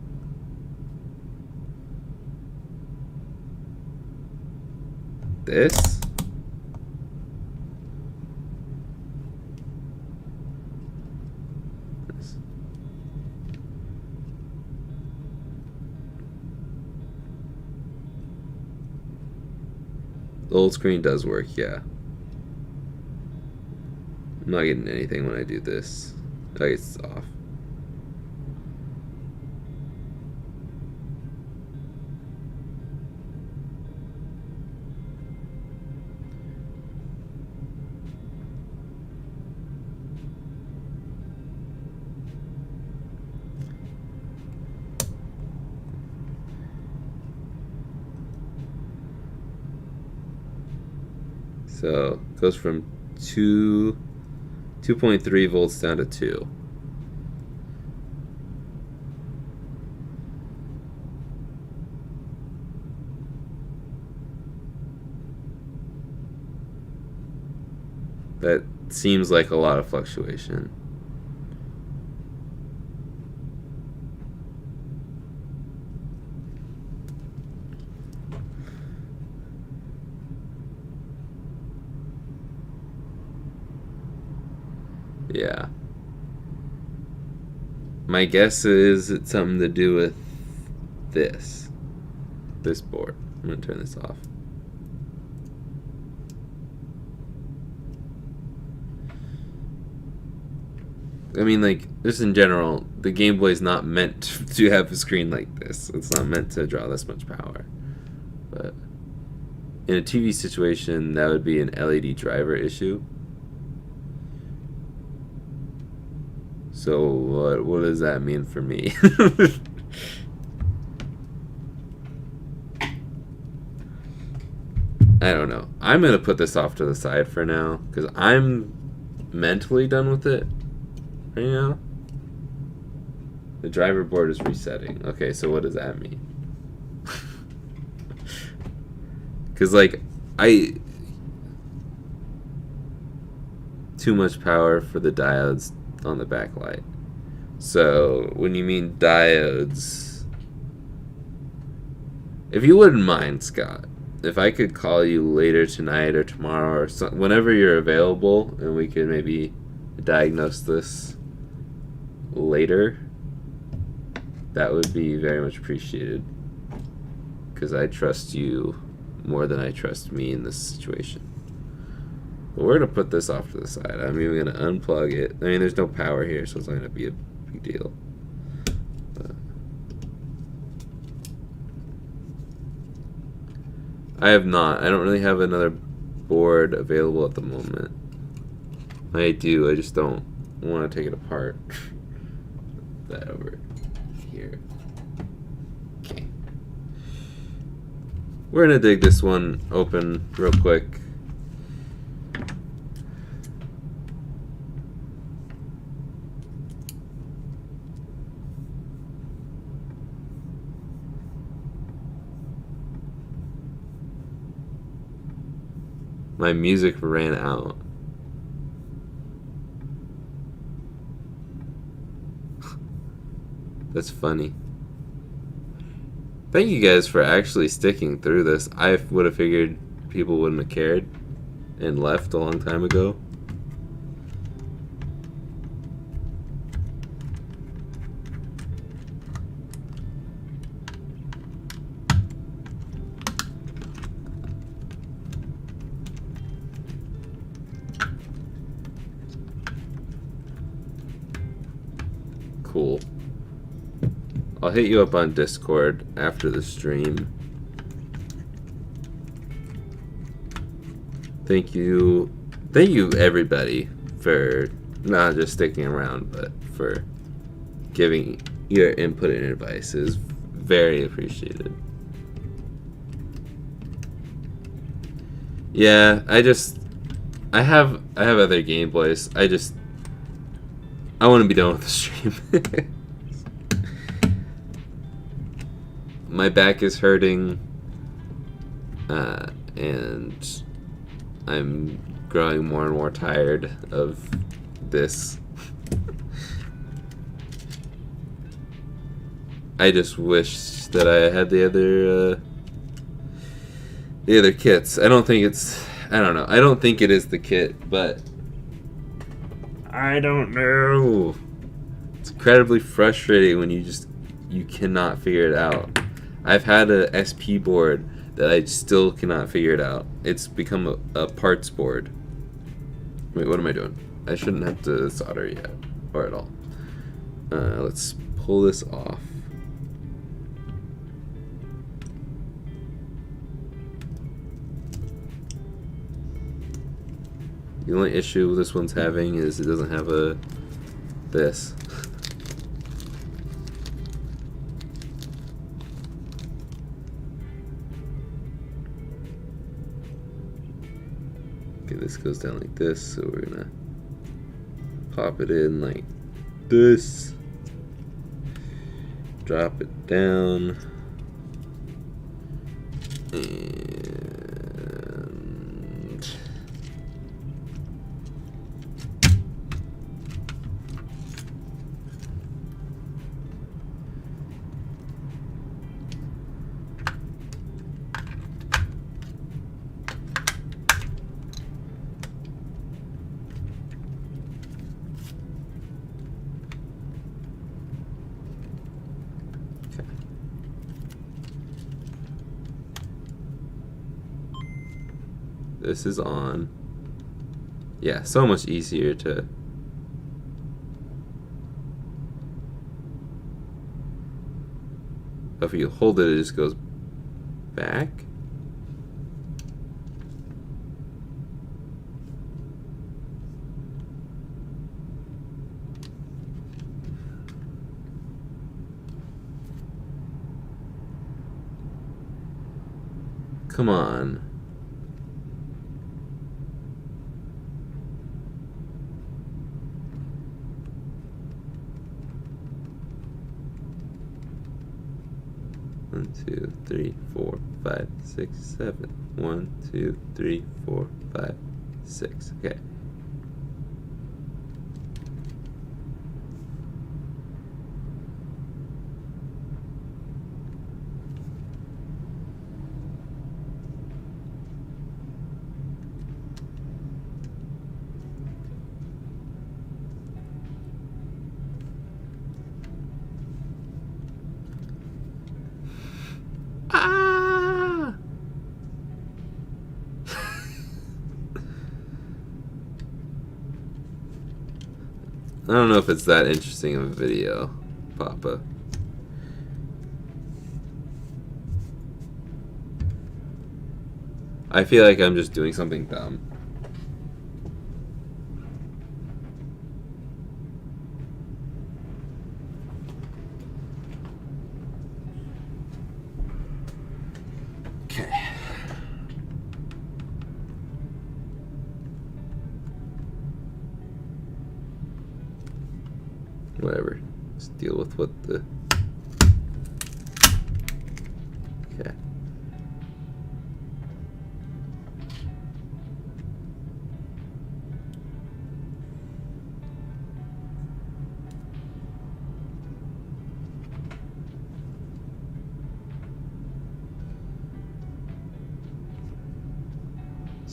This? The old screen does work, yeah. I'm not getting anything when I do this. I guess it's off. So it goes from 2.3 volts down to 2. That seems like a lot of fluctuation. Yeah. My guess is it's something to do with this board. I'm gonna turn this off. I mean, like, just in general, the Game Boy is not meant to have a screen like this. It's not meant to draw this much power. But in a TV situation, that would be an LED driver issue. So what does that mean for me? I don't know. I'm gonna put this off to the side for now because I'm mentally done with it right now. The driver board is resetting. Okay, so what does that mean? Because like too much power for the diodes on the backlight. So when you mean diodes, if you wouldn't mind, Scott, if I could call you later tonight or tomorrow or whenever you're available, and we could maybe diagnose this later, that would be very much appreciated, because I trust you more than I trust me in this situation. But we're going to put this off to the side. I'm even going to unplug it. I mean, there's no power here, so it's not going to be a big deal. But I don't really have another board available at the moment. I do, I just don't want to take it apart. That over here. Okay. We're going to dig this one open real quick. My music ran out. That's funny. Thank you guys for actually sticking through this. I would have figured people wouldn't have cared and left a long time ago. Cool. I'll hit you up on Discord after the stream. Thank you everybody for not just sticking around, but for giving your input and advice. Is very appreciated. Yeah, I have other Game Boys. I want to be done with the stream. My back is hurting, and I'm growing more and more tired of this. I just wish that I had the other kits. I don't think it is the kit, but I don't know. It's incredibly frustrating when you cannot figure it out. I've had a SP board that I still cannot figure it out. It's become a parts board. Wait, what am I doing? I shouldn't have to solder yet, or at all. Let's pull this off. The only issue this one's having is it doesn't have this. Okay, this goes down like this, so we're gonna pop it in like this. Drop it down. And this is on. Yeah, so much easier to. If you hold it, it just goes back. Come on. One, two, three, four, 5, 6, 7. 1, 2, 3, 4, 5, 6. Okay. Ah! I don't know if it's that interesting of a video, Papa. I feel like I'm just doing something dumb. Okay. Whatever. Let's deal with what the... Okay.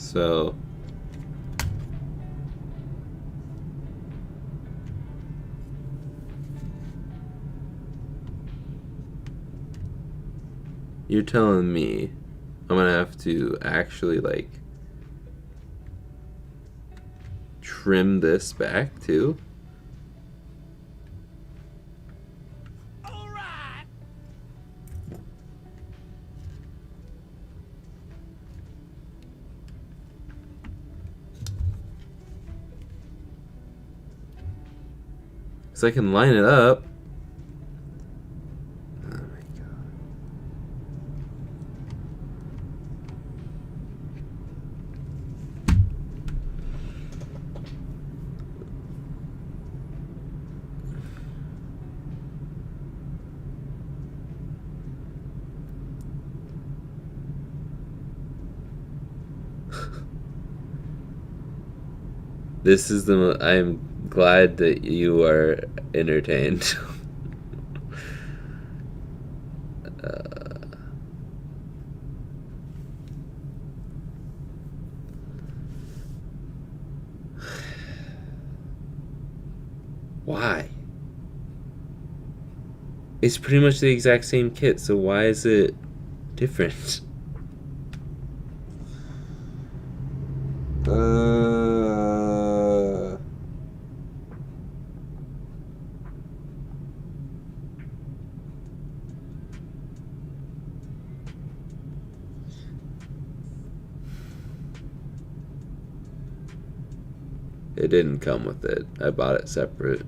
So you're telling me I'm gonna have to actually like trim this back too? All right. So I can line it up. Oh my god. This is the. I'm glad that you are entertained. Why? It's pretty much the exact same kit, so why is it different? It didn't come with it. I bought it separate.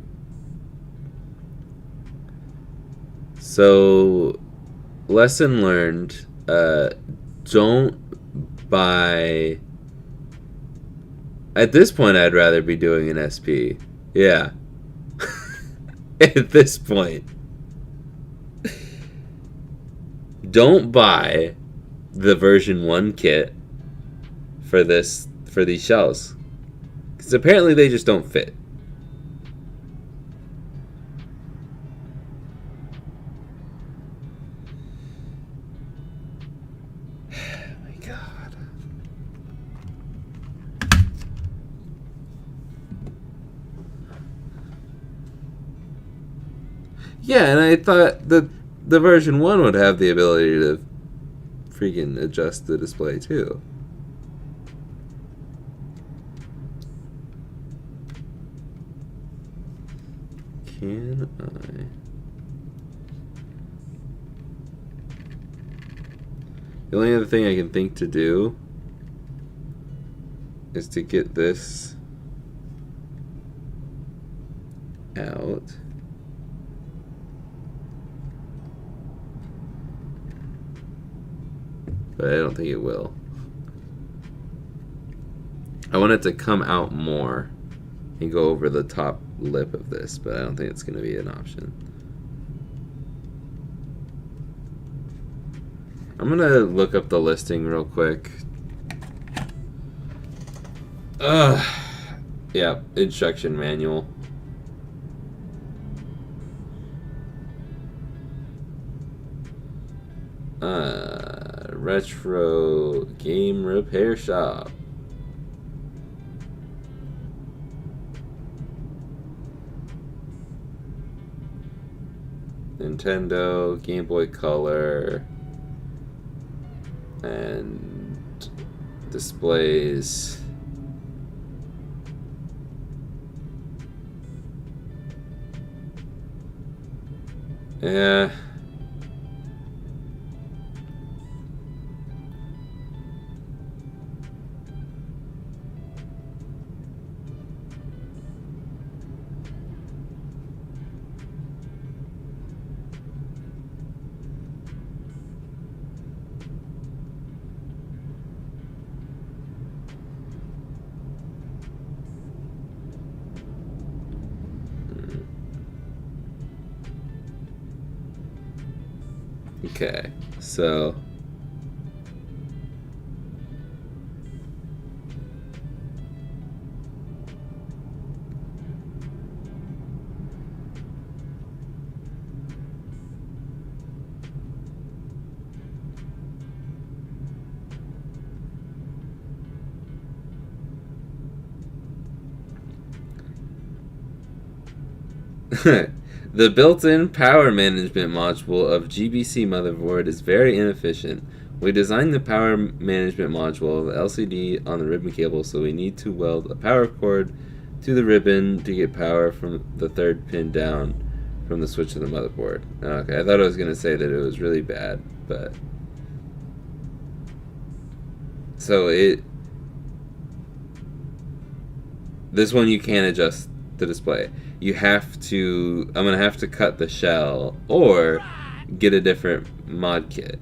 So, lesson learned, don't buy... At this point, I'd rather be doing an SP. Yeah. At this point. Don't buy the version 1 kit for these shells. Because apparently they just don't fit. Yeah, and I thought that the version 1 would have the ability to freaking adjust the display too. Can I? The only other thing I can think to do is to get this out. But I don't think it will. I want it to come out more and go over the top lip of this, but I don't think it's going to be an option. I'm going to look up the listing real quick. Yeah, instruction manual. Retro game repair shop. Nintendo, Game Boy Color, and displays. Yeah. Okay, so The built-in power management module of GBC motherboard is very inefficient. We designed the power management module of the LCD on the ribbon cable, so we need to weld a power cord to the ribbon to get power from the third pin down from the switch of the motherboard. Okay, I thought I was going to say that it was really bad, but... So this one you can't adjust the display. You have to... I'm going to have to cut the shell or get a different mod kit.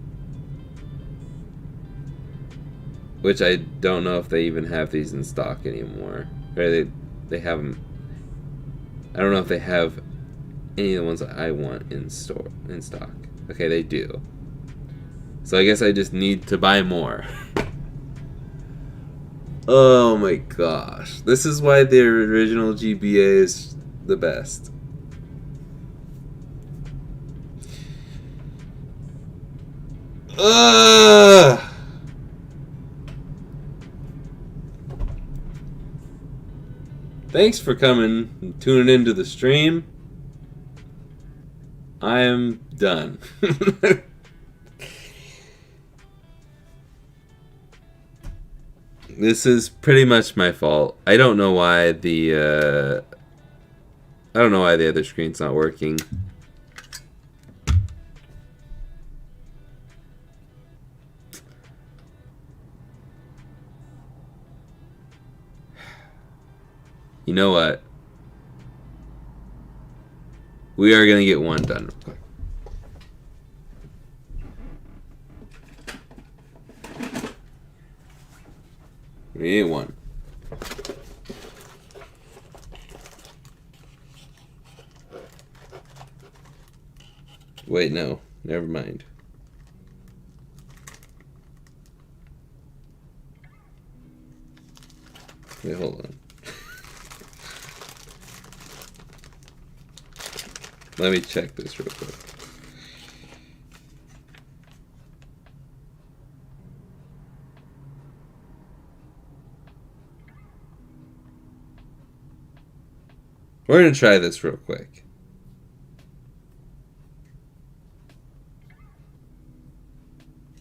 Which I don't know if they even have these in stock anymore. Or they have them. I don't know if they have any of the ones that I want in stock. Okay, they do. So I guess I just need to buy more. Oh my gosh. This is why the original GBA is the best. Ugh! Thanks for coming and tuning into the stream. I am done. This is pretty much my fault. I don't know why the other screen's not working. You know what? We are going to get one done real quick. We need one. Wait, no. Never mind. Wait, hold on. Let me check this real quick. We're going to try this real quick.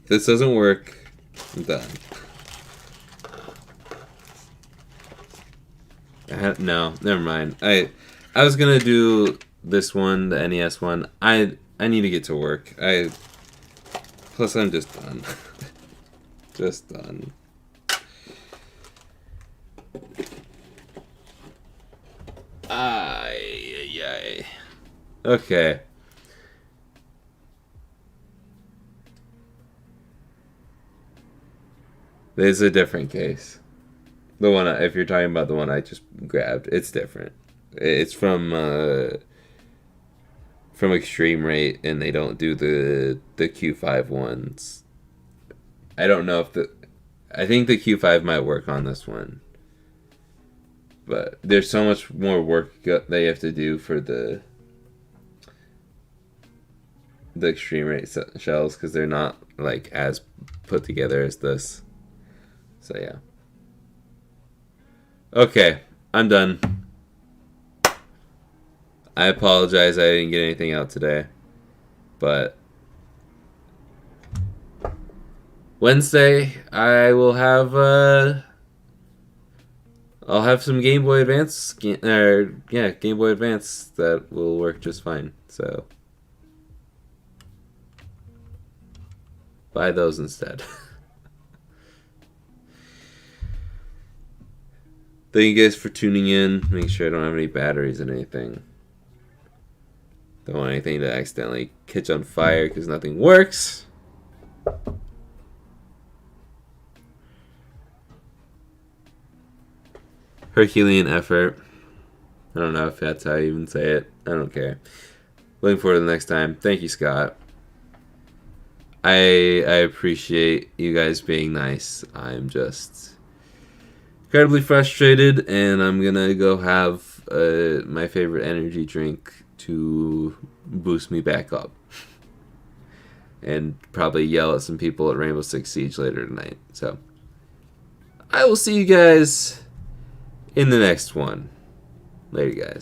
If this doesn't work, I'm done. No, never mind. I was going to do this one, the NES one. I need to get to work. Plus I'm just done. Just done. Ay. Okay. This is a different case. The one, if you're talking about the one I just grabbed, it's different. It's from Extreme Rate, and they don't do the Q5 ones. I don't know if I think the Q5 might work on this one. But there's so much more work they have to do for the Extreme Rate shells, because they're not like as put together as this. So yeah. Okay, I'm done. I apologize I didn't get anything out today. But Wednesday I will have I'll have some Game Boy Advance Game Boy Advance that will work just fine. So buy those instead. Thank you guys for tuning in. Make sure I don't have any batteries in anything. Don't want anything to accidentally catch on fire because nothing works. Herculean effort. I don't know if that's how you even say it. I don't care. Looking forward to the next time. Thank you, Scott. I appreciate you guys being nice. I'm just incredibly frustrated, and I'm gonna go have my favorite energy drink to boost me back up, and probably yell at some people at Rainbow Six Siege later tonight. So I will see you guys in the next one. Later, guys.